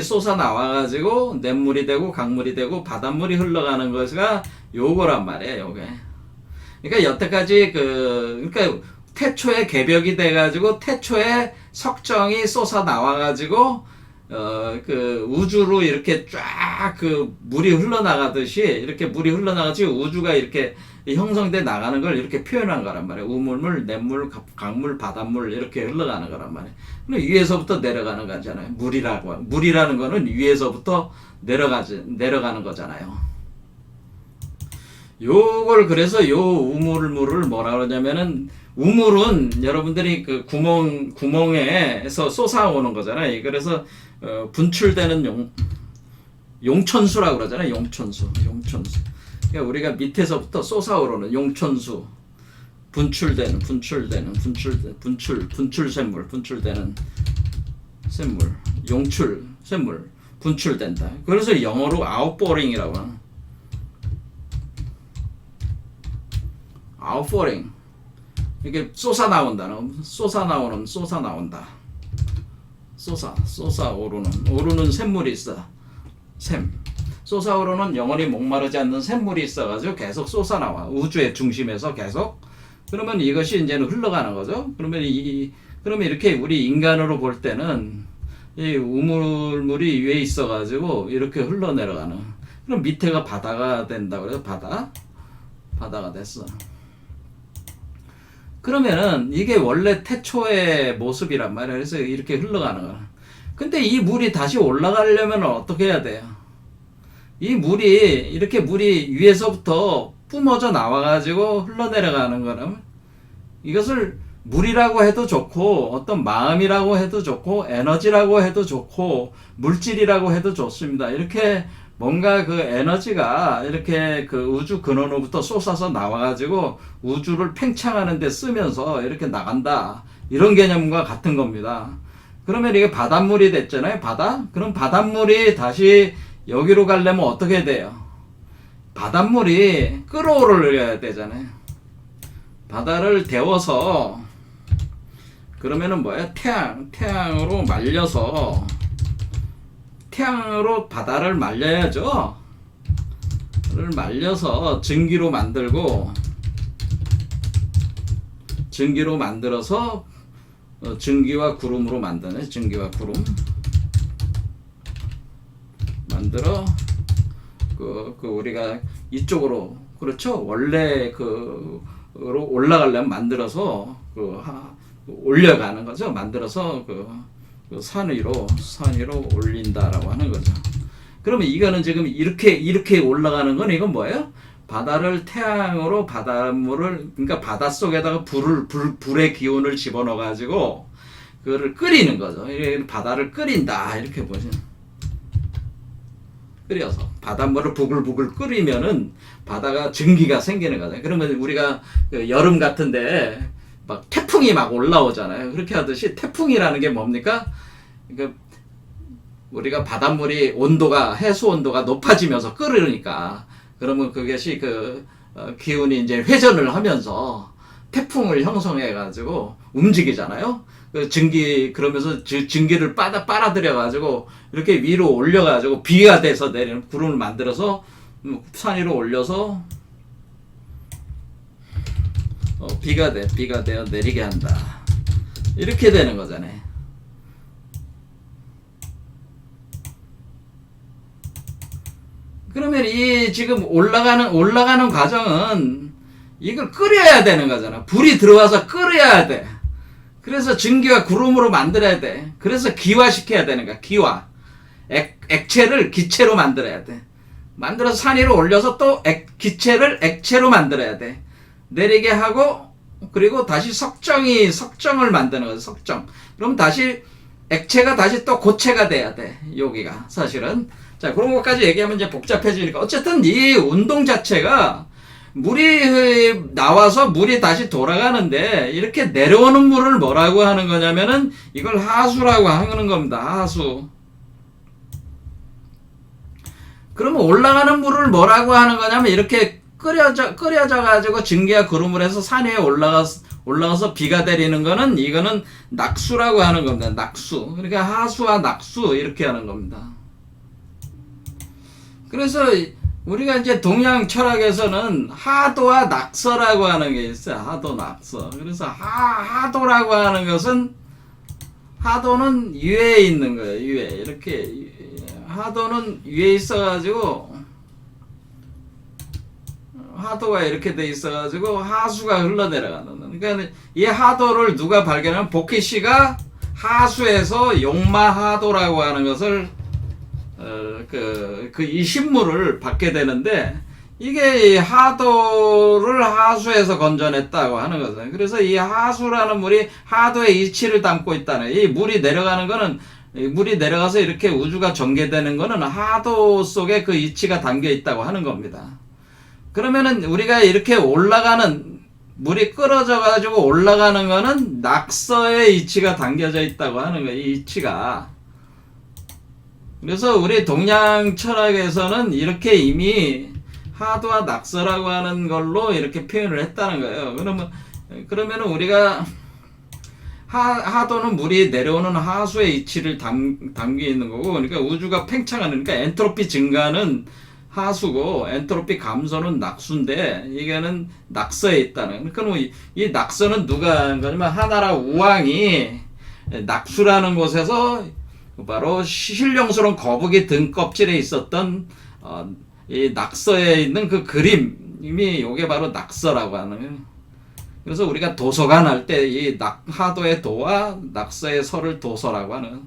쏟아 나와가지고 냇물이 되고 강물이 되고 바닷물이 흘러가는 것이 요거란 말이에요. 요게. 그러니까 여태까지 그러니까 태초에 개벽이 돼가지고 태초에 석정이 쏟아 나와가지고 그 우주로 이렇게 쫙 그 물이 흘러나가듯이 이렇게 물이 흘러나가지 우주가 이렇게 형성돼 나가는 걸 이렇게 표현한 거란 말이에요. 우물물, 냇물, 강물, 바닷물 이렇게 흘러가는 거란 말이에요. 위에서부터 내려가는 거잖아요. 물이라는 거는 위에서부터 내려가는 거잖아요. 요걸 그래서 요 우물물을 뭐라 그러냐면은 우물은 여러분들이 그 구멍에서 솟아오는 거잖아요. 그래서 분출되는 용천수라고 그러잖아요. 용천수. 그러니까 우리가 밑에서부터 솟아오르는 용천수, 분출되는 샘물, 샘물, 분출된다. 그래서 영어로 아웃포링이라고 하는. 아웃포링. 이게 쏟아나온다. 오르는 샘물이 있어. 솟아오르는 영원히 목마르지 않는 샘물이 있어가지고 계속 솟아나와. 우주의 중심에서 계속. 그러면 이것이 이제는 흘러가는 거죠. 그러면 이렇게 우리 인간으로 볼 때는 이 우물물이 위에 있어가지고 이렇게 흘러내려가는. 그럼 밑에가 바다가 된다고 그래요. 바다가 됐어. 그러면은 이게 원래 태초의 모습이란 말이야. 그래서 이렇게 흘러가는 거야. 근데 이 물이 다시 올라가려면 어떻게 해야 돼요? 이 물이 위에서부터 뿜어져 나와가지고 흘러내려가는 거라면 이것을 물이라고 해도 좋고 어떤 마음이라고 해도 좋고 에너지라고 해도 좋고 물질이라고 해도 좋습니다. 이렇게 뭔가 그 에너지가 이렇게 그 우주 근원으로부터 쏟아서 나와가지고 우주를 팽창하는 데 쓰면서 이렇게 나간다. 이런 개념과 같은 겁니다. 그러면 이게 바닷물이 됐잖아요. 그럼 바닷물이 다시 여기로 가려면 어떻게 돼요? 바닷물이 끌어올려야 되잖아요. 바다를 데워서 그러면은 뭐야? 태양으로 말려서 태양으로 바다를 말려야죠. 를 말려서 증기로 만들어서 증기와 구름으로 만드네. 증기와 구름 만들어 우리가 이쪽으로 그렇죠. 원래 그로 올라가려면 만들어서 올려가는 거죠. 만들어서 산 위로 올린다라고 하는 거죠. 그러면 이거는 지금 이렇게 올라가는 건 이건 뭐예요? 바다를 태양으로 바닷물을 그러니까 바닷속에다가 불의 기운을 집어넣어 가지고 그거를 끓이는 거죠. 바다를 끓인다 이렇게 보시면. 끓여서 바닷물을 부글부글 끓이면은 바다가 증기가 생기는 거죠. 그러면 우리가 여름 같은데 막 태풍이 막 올라오잖아요. 그렇게 하듯이 태풍이라는 게 뭡니까? 그러니까 우리가 바닷물이 온도가 해수 온도가 높아지면서 끓으니까 그러면 그것이 기운이 이제 회전을 하면서 태풍을 형성해 가지고 움직이잖아요. 그 증기 그러면서 증기를 빨아들여 가지고 이렇게 위로 올려 가지고 비가 돼서 내리는 구름을 만들어서 산 위로 올려서 비가 되어 내리게 한다. 이렇게 되는 거잖아요. 그러면 이 지금 올라가는 과정은 이걸 끓여야 되는 거잖아. 불이 들어와서 끓여야 돼. 그래서 증기와 구름으로 만들어야 돼. 그래서 기화시켜야 되는 거야. 기화. 액체를 기체로 만들어야 돼. 만들어서 산 위로 올려서 또 기체를 액체로 만들어야 돼. 내리게 하고 그리고 다시 석정을 만드는 거죠. 석정. 그럼 다시 액체가 다시 또 고체가 돼야 돼. 여기가 사실은. 자, 그런 것까지 얘기하면 이제 복잡해지니까 어쨌든 이 운동 자체가 물이 나와서 물이 다시 돌아가는데 이렇게 내려오는 물을 뭐라고 하는 거냐면은 이걸 하수라고 하는 겁니다. 하수. 그러면 올라가는 물을 뭐라고 하는 거냐면 이렇게 끓여져 가지고 증기와 구름을 해서 산 위에 올라가서 비가 내리는 거는 이거는 낙수라고 하는 겁니다. 낙수. 그러니까 하수와 낙수 이렇게 하는 겁니다. 그래서 우리가 이제 동양 철학에서는 하도와 낙서라고 하는 게 있어요. 하도, 낙서. 그래서 하도라고 하는 것은 하도는 위에 있는 거예요. 위에 이렇게 하도는 위에 있어가지고 하도가 이렇게 돼 있어가지고 하수가 흘러내려가는. 그러니까 이 하도를 누가 발견하면 복희 씨가 하수에서 용마하도라고 하는 것을 이 신물을 받게 되는데 이게 하도를 하수에서 건져냈다고 하는 거죠. 그래서 이 하수라는 물이 하도의 이치를 담고 있다는. 이 물이 내려가는 거는 물이 내려가서 이렇게 우주가 전개되는 거는 하도 속에 그 이치가 담겨 있다고 하는 겁니다. 그러면은 우리가 이렇게 올라가는 물이 끓어져 가지고 올라가는 거는 낙서의 이치가 담겨져 있다고 하는 거예요. 이 이치가. 그래서 우리 동양 철학에서는 이렇게 이미 하도와 낙서라고 하는 걸로 이렇게 표현을 했다는 거예요. 그러면 우리가 하도는 물이 내려오는 하수의 이치를 담겨 있는 거고, 그러니까 우주가 팽창하는, 그러니까 엔트로피 증가는 하수고 엔트로피 감소는 낙수인데 이게는 낙서에 있다는. 그러니까 이 낙서는 누가 한 거냐면 하나라 우왕이 낙수라는 곳에서 바로 신령스러운 거북이 등껍질에 있었던 이 낙서에 있는 그 그림이 요게 바로 낙서라고 하는 거예요. 그래서 우리가 도서관 할 때 이 하도의 도와 낙서의 서를 도서라고 하는.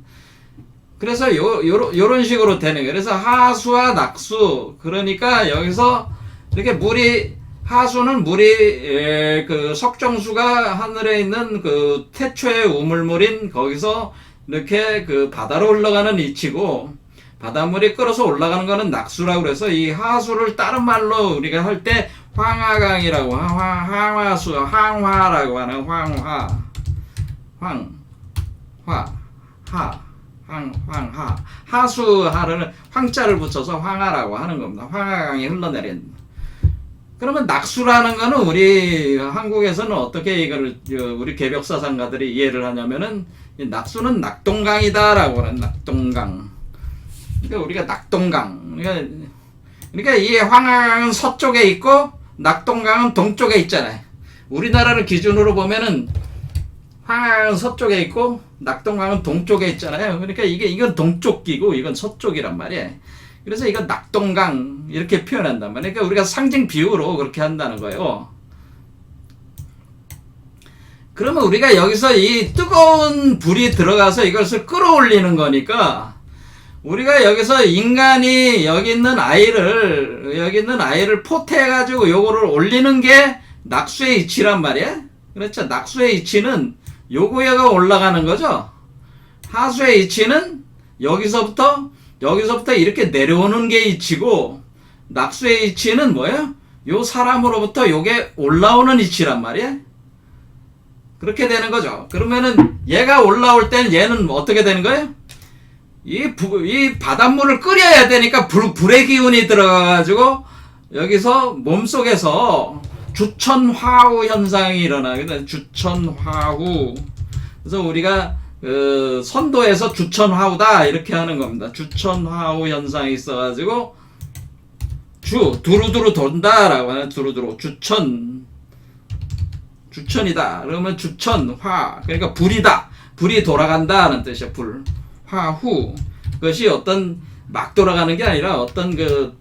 그래서 요런 식으로 되는 거예요. 그래서 하수와 낙수. 그러니까 여기서 이렇게 하수는 물이 그 석정수가 하늘에 있는 그 태초의 우물물인 거기서 이렇게 그 바다로 흘러가는 이치고, 바닷물이 끓어서 올라가는 거는 낙수라고 그래서 이 하수를 다른 말로 우리가 할 때 황하강이라고, 황화수, 황화라고 하는 황화. 하수하를 황자를 붙여서 황하라고 하는 겁니다. 황하강이 흘러내린. 그러면 낙수라는 거는 우리 한국에서는 어떻게 이거를 우리 개벽사상가들이 이해를 하냐면은 낙수는 낙동강이다라고 하는. 낙동강. 그러니까 우리가 낙동강. 그러니까 이 황하강은 서쪽에 있고 낙동강은 동쪽에 있잖아요. 우리나라를 기준으로 보면은 황하강은 서쪽에 있고 낙동강은 동쪽에 있잖아요. 그러니까 이건 동쪽이고 이건 서쪽이란 말이에요. 그래서 이거 낙동강 이렇게 표현한단 말이에요. 그러니까 우리가 상징 비유로 그렇게 한다는 거예요. 그러면 우리가 여기서 이 뜨거운 불이 들어가서 이것을 끌어올리는 거니까 우리가 여기서 인간이 여기 있는 아이를 포태해가지고 요거를 올리는 게 낙수의 이치란 말이야. 그렇죠. 낙수의 이치는 요거가 올라가는 거죠. 하수의 이치는 여기서부터 이렇게 내려오는 게 이치고, 낙수의 이치는 뭐예요? 요 사람으로부터 요게 올라오는 이치란 말이야. 그렇게 되는 거죠. 그러면은 얘가 올라올 때는 얘는 어떻게 되는 거예요? 이 바닷물을 끓여야 되니까 불의 기운이 들어가가지고 여기서 몸속에서 주천화우 현상이 일어나거든. 주천화우. 그래서 우리가 선도에서 주천화우다 이렇게 하는 겁니다. 주천화우 현상이 있어가지고 두루두루 돈다라고 하는 두루두루 주천이다. 그러면 주천화 그러니까 불이다. 불이 돌아간다는 뜻이야. 불. 화후. 그것이 어떤 막 돌아가는 게 아니라 어떤 그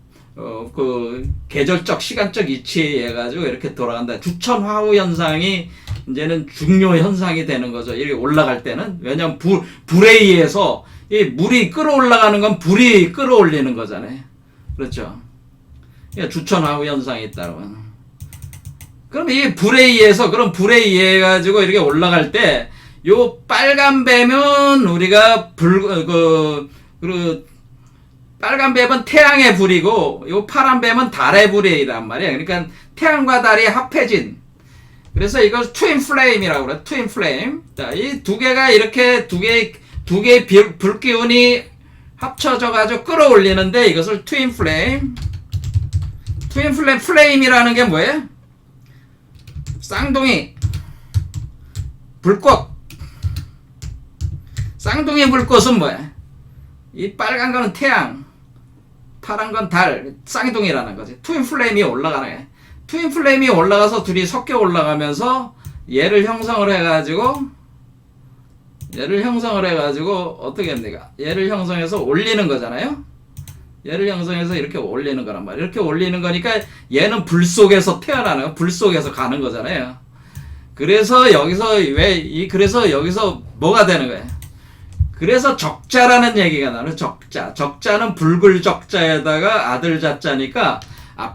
계절적 시간적 이치에 의해 가지고 이렇게 돌아간다. 주천화후 현상이 이제는 중요 현상이 되는 거죠. 이렇게 올라갈 때는. 왜냐면 불에 의해서 이 물이 끌어올라가는 건 불이 끌어올리는 거잖아요. 그렇죠. 그러니까 주천화후 현상이 있다고. 그럼 이 불에 의해 가지고 이렇게 올라갈 때 요 빨간 배면 우리가 빨간 뱀은 태양의 불이고 요 파란 뱀은 달의 불이란 말이야. 그러니까 태양과 달이 합해진. 그래서 이걸 트윈 플레임이라고 그래. 트윈 플레임. 자, 이 두 개가 이렇게 두 개의 불기운이 합쳐져 가지고 끌어올리는데 이것을 트윈 플레임. 플레임이라는 게 뭐예요? 쌍둥이 불꽃. 쌍둥이 불꽃은 뭐야? 이 빨간 거는 태양, 파란 건 달, 쌍둥이라는 거지. 트윈 플레임이 올라가는 거야. 트윈 플레임이 올라가서 둘이 섞여 올라가면서 얘를 형성을 해가지고 어떻게 합니까? 얘를 형성해서 올리는 거잖아요. 얘를 형성해서 이렇게 올리는 거란 말이야. 이렇게 올리는 거니까 얘는 불 속에서 태어나는 거야. 불 속에서 가는 거잖아요. 그래서 여기서 뭐가 되는 거야? 그래서 적자라는 얘기가 나와요. 적자는 붉을 적자에다가 아들 자자니까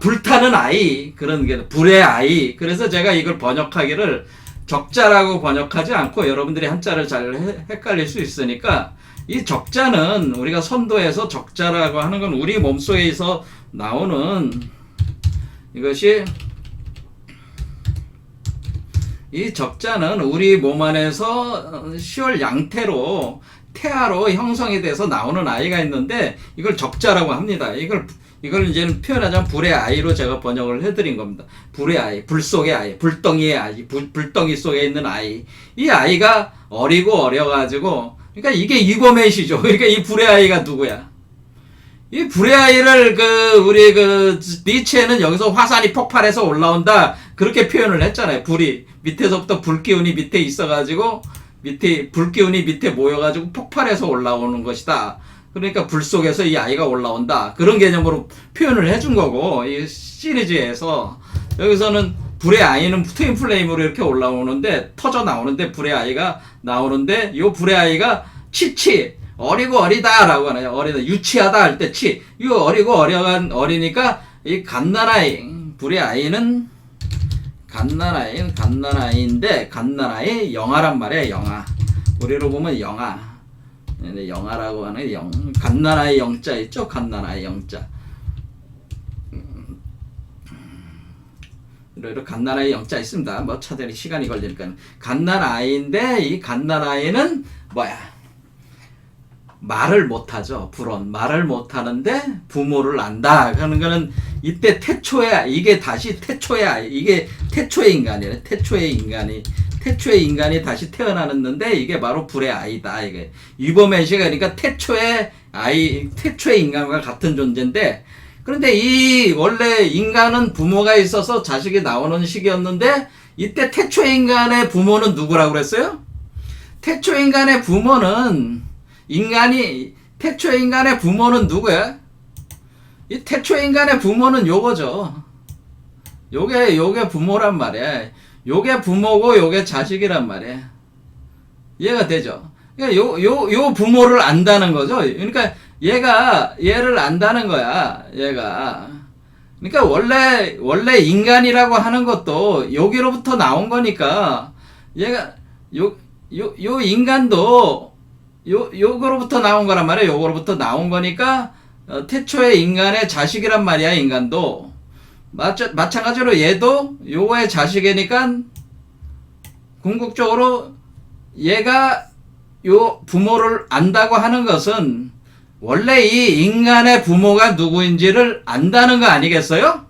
불타는 아이, 그런 게 불의 아이. 그래서 제가 이걸 번역하기를 적자라고 번역하지 않고 여러분들이 한자를 잘 헷갈릴 수 있으니까 이 적자는 우리가 선도에서 적자라고 하는 건 우리 몸속에서 나오는 이것이 이 적자는 우리 몸 안에서 시월 양태로 태아로 형성이 돼서 나오는 아이가 있는데 이걸 적자라고 합니다. 이걸 이제는 표현하자면 불의 아이로 제가 번역을 해드린 겁니다. 불의 아이, 불 속의 아이, 불덩이의 아이, 불덩이 속에 있는 아이. 이 아이가 어려가지고 그러니까 이게 이거메시죠. 그러니까 이 불의 아이가 누구야? 이 불의 아이를 우리 니체는 여기서 화산이 폭발해서 올라온다 그렇게 표현을 했잖아요. 불이 밑에서부터 불기운이 밑에 있어가지고 불기운이 밑에 모여가지고 폭발해서 올라오는 것이다. 그러니까 불 속에서 이 아이가 올라온다. 그런 개념으로 표현을 해준 거고 이 시리즈에서 여기서는 불의 아이는 트윈 플레임으로 이렇게 올라오는데 터져 나오는데 불의 아이가 나오는데 이 불의 아이가 치치 어리고 어리다라고 하네요. 어리다 유치하다 할 때 치. 이 어리고 어리니까 이 갓난아이 불의 아이는 갓난아이인데 갓난아이 영아란 말이에요. 영아. 우리로 보면 영아. 영아라고 하는 갓난아이 영자 있죠? 갓난아이 영자. 이렇게 갓난아이 영자 있습니다. 뭐 찾으니 시간이 걸리니까. 갓난아이인데 이 갓난아이는 뭐야? 말을 못하죠. 불언. 말을 못하는데 부모를 안다. 하는 거는 이때 이게 다시 이게 태초의 인간이래. 태초의 인간이 다시 태어나는데 이게 바로 불의 아이다. 이게 유버맨시가 그러니까 태초의 인간과 같은 존재인데 그런데 이 원래 인간은 부모가 있어서 자식이 나오는 시기였는데 이때 태초의 인간의 부모는 누구라고 그랬어요? 태초의 인간의 부모는 누구야? 이 태초의 인간의 부모는 요거죠. 요게 부모란 말이야. 요게 부모고 요게 자식이란 말이야. 이해가 되죠? 그러니까 요 부모를 안다는 거죠. 그러니까 얘를 안다는 거야. 얘가. 그러니까 원래 인간이라고 하는 것도 여기로부터 나온 거니까 얘가 요 인간도 요거로부터 나온 거란 말이야. 요거로부터 나온 거니까 태초의 인간의 자식이란 말이야. 인간도 마찬가지로 얘도 요거의 자식이니까 궁극적으로 얘가 요 부모를 안다고 하는 것은 원래 이 인간의 부모가 누구인지를 안다는 거 아니겠어요?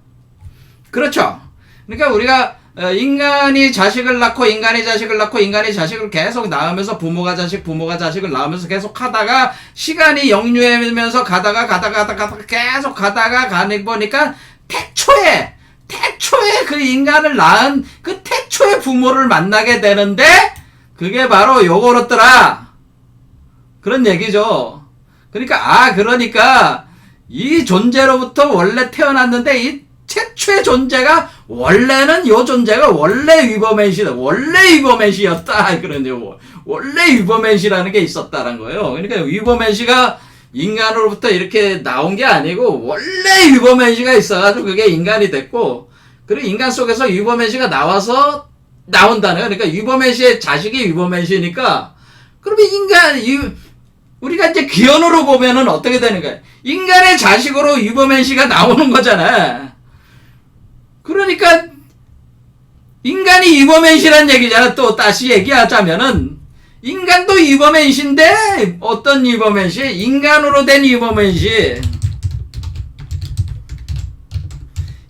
그렇죠. 그러니까 우리가 인간이 자식을 낳고 인간이 자식을 낳고 인간이 자식을 계속 낳으면서 부모가 자식을 낳으면서 계속 하다가 시간이 역류하면서 가다가 계속 가다가 가는 보니까 태초에 그 인간을 낳은 그 태초의 부모를 만나게 되는데 그게 바로 요거였더라. 그런 얘기죠. 그러니까 이 존재로부터 원래 태어났는데 이 최초의 존재가 원래는 요 존재가 원래 위버맨시였다. 그런요. 원래 위버맨시라는 게 있었다는 거예요. 그러니까 위버맨시가 인간으로부터 이렇게 나온 게 아니고 원래 위버맨시가 있어가지고 그게 인간이 됐고 그리고 인간 속에서 위버맨시가 나온다는 거예요. 그러니까 위버맨시의 자식이 위버맨시니까 그러면 우리가 이제 기원으로 보면은 어떻게 되는 거예요? 인간의 자식으로 위버맨시가 나오는 거잖아. 그러니까 인간이 위버맨시란 얘기잖아. 또 다시 얘기하자면은 인간도 위버맨시인데 어떤 위버맨시? 인간으로 된 위버맨시.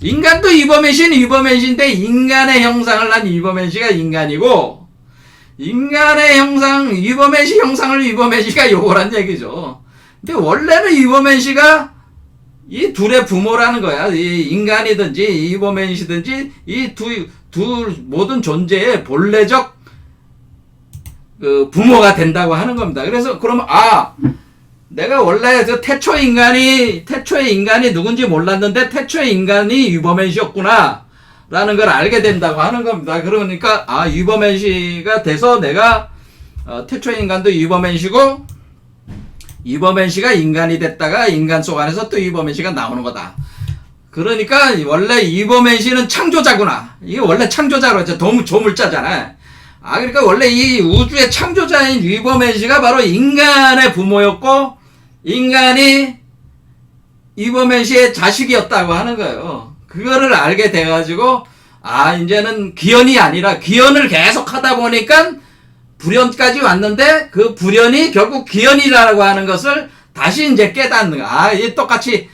인간도 위버맨시인데 인간의 형상을 난 위버맨시가 인간이고 인간의 형상 위버맨시 형상을 위버맨시가 요거란 얘기죠. 근데 원래는 위버맨시가 이 둘의 부모라는 거야. 이 인간이든지 위버맨시든지 이 둘 모든 존재의 본래적 그 부모가 된다고 하는 겁니다. 그래서 그러면 내가 원래 그 태초의 인간이 누군지 몰랐는데 태초의 인간이 위버맨시였구나 라는 걸 알게 된다고 하는 겁니다. 그러니까 위버맨시가 돼서 내가 태초의 인간도 위버맨시고 위버맨시가 인간이 됐다가 인간 속 안에서 또 위버맨시가 나오는 거다. 그러니까 원래 위버맨시는 창조자구나. 이게 원래 창조자로 했죠. 조물자잖아. 그러니까 원래 이 우주의 창조자인 위버맨시가 바로 인간의 부모였고 인간이 위버맨시의 자식이었다고 하는 거예요. 그거를 알게 돼가지고 이제는 기원이 아니라 기원을 계속 하다 보니까 불현까지 왔는데 그 불현이 결국 기원이라고 하는 것을 다시 이제 깨닫는 거야. 이 똑같이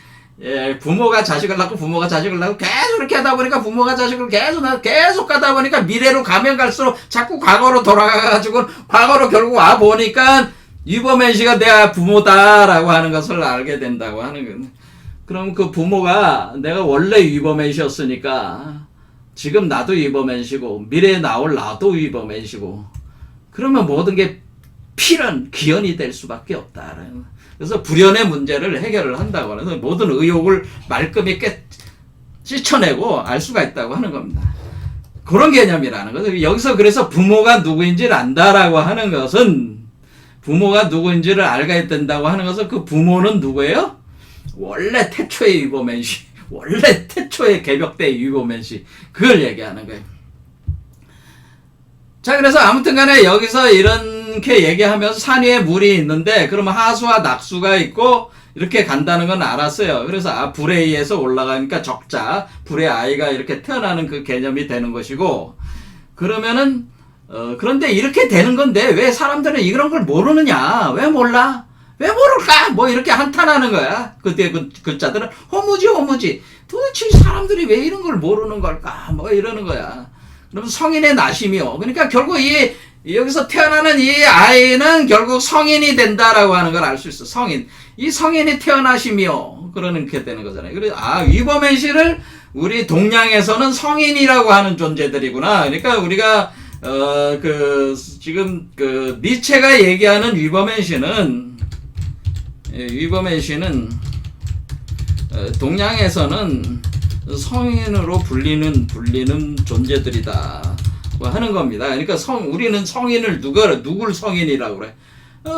부모가 자식을 낳고 부모가 자식을 낳고 계속 이렇게 하다 보니까 부모가 자식을 계속 가다 보니까 미래로 가면 갈수록 자꾸 과거로 돌아가가지고 과거로 결국 와 보니까 위버맨시가 내 부모다라고 하는 것을 알게 된다고 하는 거예요. 그럼 그 부모가 내가 원래 위버맨시였으니까 지금 나도 위버맨시고 미래에 나올 나도 위버맨시고 그러면 모든 게 필연 기원이 될 수밖에 없다. 그래서 불현의 문제를 해결을 한다고 해서 모든 의혹을 말끔히 씻어내고 알 수가 있다고 하는 겁니다. 그런 개념이라는 거죠. 여기서 그래서 부모가 누구인지를 안다라고 하는 것은 부모가 누구인지를 알게 된다고 하는 것은 그 부모는 누구예요? 원래 태초의 위버맨시, 원래 태초의 개벽대의 위버맨시 그걸 얘기하는 거예요. 자, 그래서 아무튼 간에 여기서 이렇게 얘기하면서 산 위에 물이 있는데 그러면 하수와 낙수가 있고 이렇게 간다는 건 알았어요. 그래서 불에 의해서 올라가니까 적자, 불의 아이가 이렇게 태어나는 그 개념이 되는 것이고 그러면은 그런데 이렇게 되는 건데 왜 사람들은 이런 걸 모르느냐? 왜 몰라? 왜 모를까? 뭐 이렇게 한탄하는 거야. 그때 글자들은 허무지. 도대체 사람들이 왜 이런 걸 모르는 걸까? 뭐 이러는 거야. 그러면 성인의 나심이요. 그러니까 결국 여기서 태어나는 이 아이는 결국 성인이 된다라고 하는 걸 알 수 있어. 성인. 이 성인이 태어나심이요. 그렇게 되는 거잖아요. 그래서 위버맨시를 우리 동양에서는 성인이라고 하는 존재들이구나. 그러니까 우리가 지금 니체가 얘기하는 위버맨시는 동양에서는 성인으로 불리는 존재들이다 하는 겁니다. 그러니까 우리는 성인을 누굴 성인이라고 그래?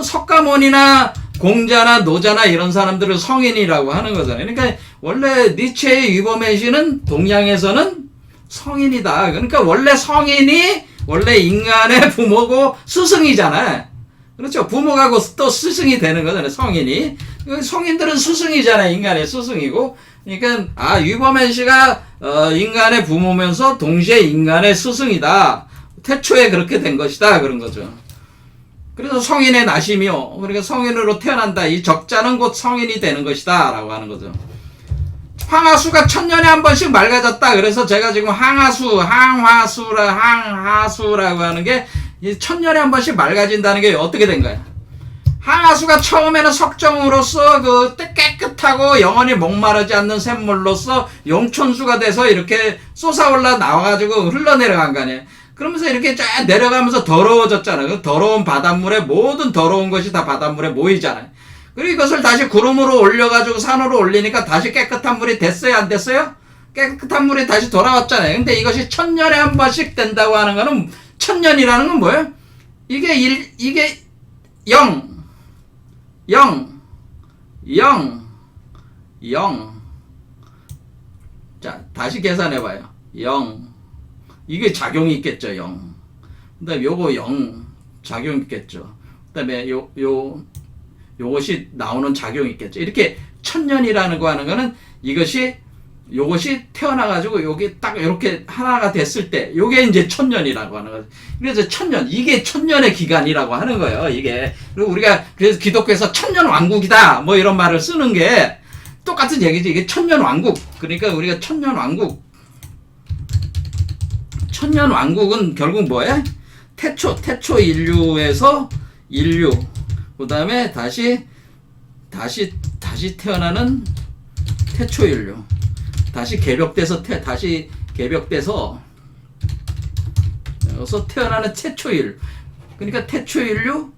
석가모니나 공자나 노자나 이런 사람들을 성인이라고 하는 거잖아요. 그러니까 원래 니체의 위버맨시는 동양에서는 성인이다. 그러니까 원래 성인이 원래 인간의 부모고 스승이잖아. 그렇죠. 부모가 또 스승이 되는 거잖아요. 성인이. 성인들은 스승이잖아. 인간의 스승이고. 그러니까 위버맨시가 인간의 부모면서 동시에 인간의 스승이다. 태초에 그렇게 된 것이다. 그런 거죠. 그래서 성인의 나심이요. 그러니까 성인으로 태어난다. 이 적자는 곧 성인이 되는 것이다. 라고 하는 거죠. 황하수가 1000년에 한 번씩 맑아졌다. 그래서 제가 지금 항하수라고 하는 게 1000년에 한 번씩 맑아진다는 게 어떻게 된 거야? 항하수가 처음에는 석정으로서 그 깨끗하고 영원히 목마르지 않는 샘물로서 용천수가 돼서 이렇게 솟아올라 나와가지고 흘러내려간 거 아니에요. 그러면서 이렇게 쫙 내려가면서 더러워졌잖아요. 그 더러운 바닷물에 모든 더러운 것이 다 바닷물에 모이잖아요. 그리고 이것을 다시 구름으로 올려가지고 산으로 올리니까 다시 깨끗한 물이 됐어요? 안 됐어요? 깨끗한 물이 다시 돌아왔잖아요. 근데 이것이 1000년에 한 번씩 된다고 하는 거는 1000년이라는 건 뭐예요? 이게 0. 자, 다시 계산해봐요. 0. 이게 작용이 있겠죠, 0. 그 다음에 요거 0. 작용이 있겠죠. 그 다음에 요것이 나오는 작용이 있겠죠. 이렇게 1000년이라는 거 하는 거는 요것이 태어나가지고 요게 딱 이렇게 하나가 됐을 때 요게 이제 1000년이라고 하는 거죠. 그래서 1000년, 이게 1000년의 기간이라고 하는 거예요, 이게. 그리고 우리가 그래서 기독교에서 1000년 왕국이다 뭐 이런 말을 쓰는 게 똑같은 얘기죠. 이게 1000년 왕국. 그러니까 우리가 1000년 왕국은 결국 뭐예요? 태초 인류에서 인류, 그 다음에 다시 태어나는 태초 인류, 다시 개벽돼서 태어나는 최초 인류. 그러니까 태초 인류,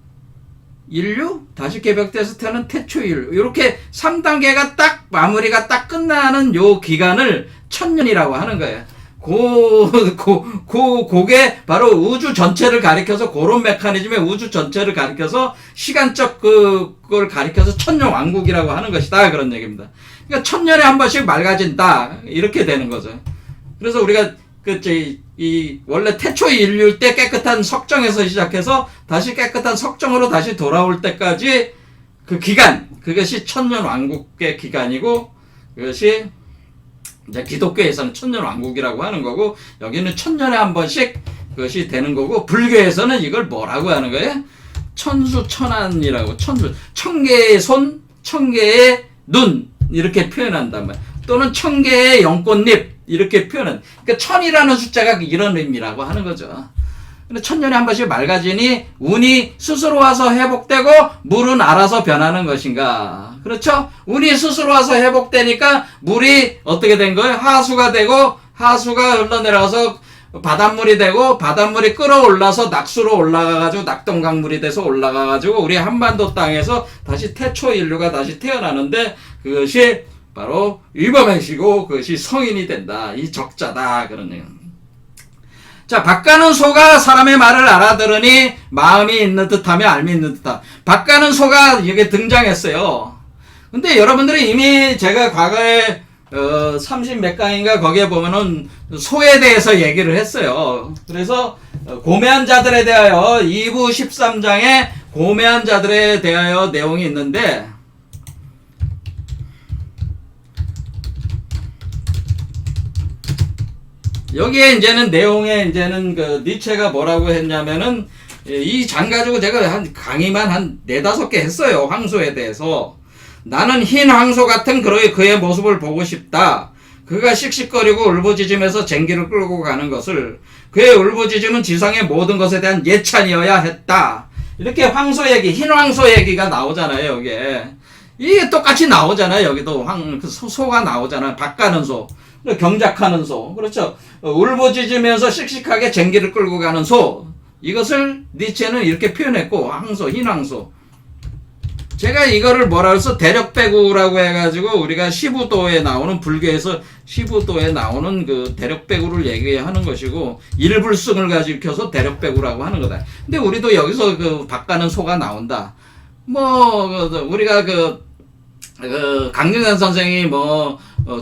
다시 개벽돼서 태어나는 태초 인류. 이렇게 3단계가 딱 마무리가 딱 끝나는 요 기간을 1000년이라고 하는 거예요. 그게 바로 우주 전체를 가리켜서, 그런 메커니즘의 우주 전체를 가리켜서 시간적 그걸 가리켜서 1000년 왕국이라고 하는 것이다. 그런 얘기입니다. 그러니까 1000년에 한 번씩 맑아진다. 이렇게 되는 거죠. 그래서 우리가 원래 태초 인류 때 깨끗한 석정에서 시작해서 다시 깨끗한 석정으로 다시 돌아올 때까지 그 기간, 그것이 1000년 왕국의 기간이고, 그것이 이제 기독교에서는 1000년 왕국이라고 하는 거고, 여기는 1000년에 한 번씩 그것이 되는 거고, 불교에서는 이걸 뭐라고 하는 거예요? 천수천안이라고. 천개의 손, 천개의 눈 이렇게 표현한단 말이에요. 또는 천개의 연꽃잎 이렇게 표현은. 그러니까 1000이라는 숫자가 이런 의미라고 하는 거죠. 근데 1000년에 한 번씩 맑아지니 운이 스스로 와서 회복되고 물은 알아서 변하는 것인가. 그렇죠? 운이 스스로 와서 회복되니까 물이 어떻게 된 거예요? 하수가 되고, 하수가 흘러내려가서 바닷물이 되고, 바닷물이 끌어올라서 낙수로 올라가가지고 낙동강물이 돼서 올라가가지고 우리 한반도 땅에서 다시 태초 인류가 다시 태어나는데, 그것이 바로 위법행시고 그것이 성인이 된다. 이 적자다. 그런 얘기입니다. 자, 밭가는 소가 사람의 말을 알아들으니 마음이 있는 듯하며 알미 있는 듯하다. 밭가는 소가 이게 등장했어요. 근데 여러분들이 이미 제가 과거에 30 몇 강인가 거기에 보면은 소에 대해서 얘기를 했어요. 그래서 고매한 자들에 대하여 2부 13장에 고매한 자들에 대하여 내용이 있는데, 여기에 이제는 내용에 그 니체가 뭐라고 했냐면은, 이 장 가지고 제가 강의만 한 4-5개 했어요. 황소에 대해서. 나는 흰 황소 같은 그의 모습을 보고 싶다. 그가 씩씩거리고 울부짖으면서 쟁기를 끌고 가는 것을, 그의 울부짖음은 지상의 모든 것에 대한 예찬이어야 했다. 이렇게 황소 얘기, 흰 황소 얘기가 나오잖아요, 여기에. 이게 똑같이 나오잖아요, 여기도. 소가 나오잖아요. 밭가는 소. 경작하는 소. 그렇죠. 울부짖으면서 씩씩하게 쟁기를 끌고 가는 소. 이것을 니체는 이렇게 표현했고, 황소, 흰 황소. 제가 이거를 뭐라 그래서 대력배구라고 해가지고 우리가 시부도에 나오는, 불교에서 시부도에 나오는 그 대력배구를 얘기하는 것이고, 일불승을 가지고서 대력배구라고 하는 거다. 근데 우리도 여기서 그 밭가는 소가 나온다. 우리가 강릉현 선생이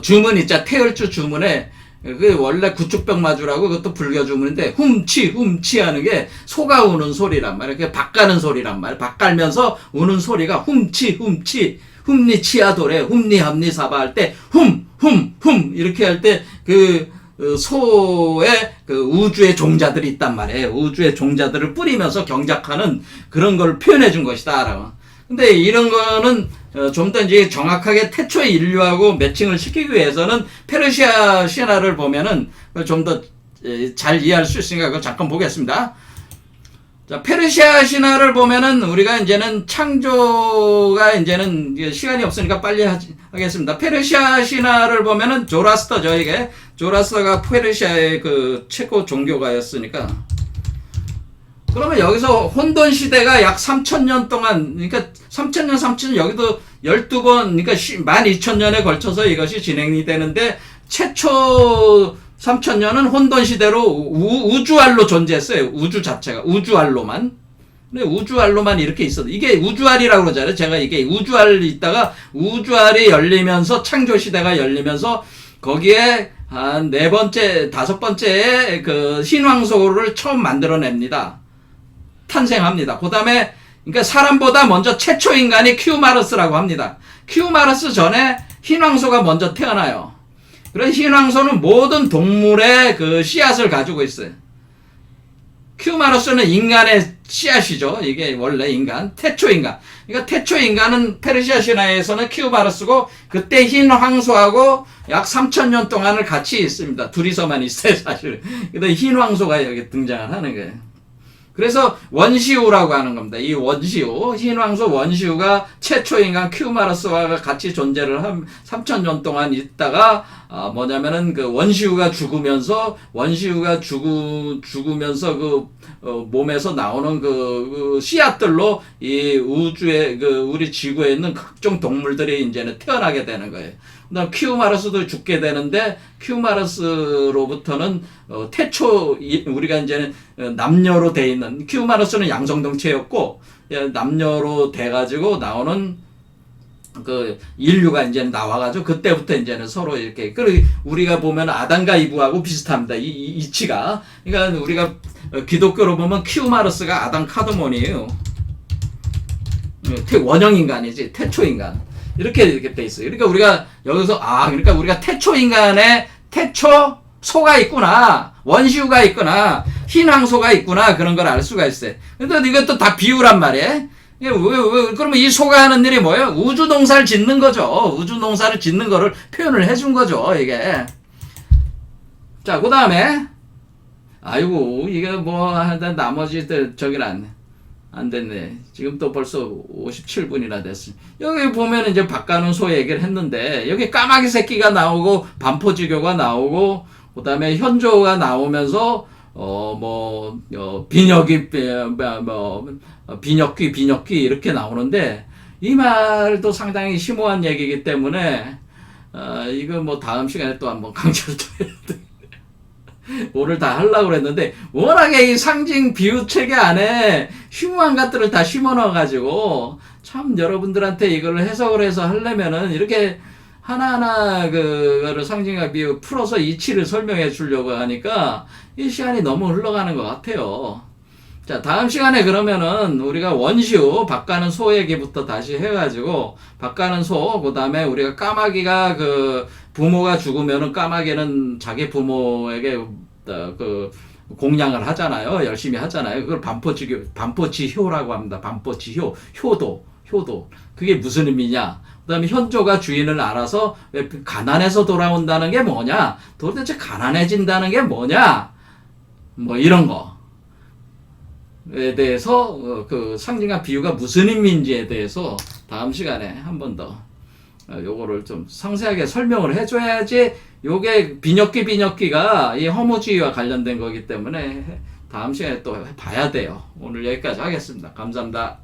주문 있자, 태열주 주문에 그 원래 구축병마주라고, 그것도 불교 주문인데 훔치 하는 게 소가 우는 소리란 말이야. 그게 밭 가는 소리란 말이야. 밭 갈면서 우는 소리가 훔치 훔니 치아도래 훔니 합니 사바 할 때 훔 이렇게 할 때 그 소의 그 우주의 종자들이 있단 말이에요. 우주의 종자들을 뿌리면서 경작하는 그런 걸 표현해 준 것이다라고. 근데 이런 거는 좀 더 이제 정확하게 태초의 인류하고 매칭을 시키기 위해서는 페르시아 신화를 보면은 좀 더 잘 이해할 수 있으니까 그걸 잠깐 보겠습니다. 자, 페르시아 신화를 보면은 우리가 이제는 창조가 이제는 시간이 없으니까 빨리 하겠습니다. 페르시아 신화를 보면은 조라스터죠, 이게. 조라스터가 페르시아의 그 최고 종교가였으니까. 그러면 여기서 혼돈 시대가 약 3,000년 동안, 그러니까 3,000년, 여기도 12번, 그러니까 12,000년에 걸쳐서 이것이 진행이 되는데, 최초 3,000년은 혼돈 시대로 우주알로 존재했어요. 우주 자체가. 우주알로만. 근데 우주알로만 이렇게 있어도, 이게 우주알이라고 그러잖아요. 제가 이게 우주알이 있다가, 우주알이 열리면서, 창조 시대가 열리면서, 거기에 한 4번째, 5번째에 그 신왕소를 처음 만들어냅니다. 탄생합니다. 그 다음에, 그러니까 사람보다 먼저 최초 인간이 큐마르스라고 합니다. 큐마르스 전에 흰왕소가 먼저 태어나요. 그런 흰왕소는 모든 동물의 그 씨앗을 가지고 있어요. 큐마르스는 인간의 씨앗이죠. 이게 원래 인간, 태초 인간. 그러니까 태초 인간은 페르시아 신화에서는 큐마르스고, 그때 흰황소하고 약 3,000년 동안을 같이 있습니다. 둘이서만 있어요, 사실은. 근데 흰황소가 여기 등장을 하는 거예요. 그래서 원시우라고 하는 겁니다. 이 원시우, 흰왕소 원시우가 최초 인간 큐마르스와 같이 존재를 한 3,000년 동안 있다가, 뭐냐면은 그 원시우가 죽으면서 그 몸에서 나오는 그 씨앗들로 이 우주에 우리 지구에 있는 각종 동물들이 이제는 태어나게 되는 거예요. 그다음 큐마르스도 죽게 되는데, 큐마르스로부터는 태초 우리가 이제는 남녀로 돼 있는, 큐마르스는 양성동체였고 남녀로 돼 가지고 나오는 그 인류가 이제 나와가지고 그때부터 이제는 서로 이렇게, 그리고 우리가 보면 아담과 이브하고 비슷합니다. 이 이치가. 그러니까 우리가 기독교로 보면 큐마르스가 아담 카드몬이에요. 원형 인간이지, 태초 인간. 이렇게 돼 있어요. 그러니까 우리가 여기서, 그러니까 우리가 태초 인간의 태초 소가 있구나, 원시우가 있구나, 흰황소가 있구나, 그런 걸 알 수가 있어요. 근데 이것도 다 비유란 말이에요. 그러면 이 소가 하는 일이 뭐예요? 우주 농사를 짓는 거죠. 우주 농사를 짓는 거를 표현을 해준 거죠, 이게. 자, 그 다음에, 아이고, 이게 나머지들, 저기는 안 됐네. 지금 또 벌써 57분이나 됐어. 여기 보면 이제 박가는 소 얘기를 했는데, 여기 까마귀 새끼가 나오고, 반포지교가 나오고, 그 다음에 현조가 나오면서, 비녀귀 이렇게 나오는데, 이 말도 상당히 심오한 얘기이기 때문에, 이거 다음 시간에 또 한번 강좌를 또 해야 돼. 오늘 다 하려고 그랬는데, 워낙에 이 상징 비유 체계 안에 심오한 것들을 다 심어 넣어가지고, 참 여러분들한테 이걸 해석을 해서 하려면은 이렇게 하나하나 그거를 상징과 비유 풀어서 이치를 설명해 주려고 하니까 이 시간이 너무 흘러가는 것 같아요. 자, 다음 시간에 그러면은 우리가 원시우, 박가는 소 얘기부터 다시 해가지고, 박가는 소, 그 다음에 우리가 까마귀가 부모가 죽으면은 까마귀는 자기 부모에게 공양을 하잖아요. 열심히 하잖아요. 그걸 반포지효라고 합니다. 반포지효, 효도. 그게 무슨 의미냐? 그 다음에 현조가 주인을 알아서 왜 가난해서 돌아온다는 게 뭐냐? 도대체 가난해진다는 게 뭐냐? 이런 거에 대해서 그 상징과 비유가 무슨 의미인지에 대해서 다음 시간에 한 번 더 요거를 좀 상세하게 설명을 해줘야지, 요게 비녀귀가 이 허무주의와 관련된 거기 때문에 다음 시간에 또 봐야 돼요. 오늘 여기까지 하겠습니다. 감사합니다.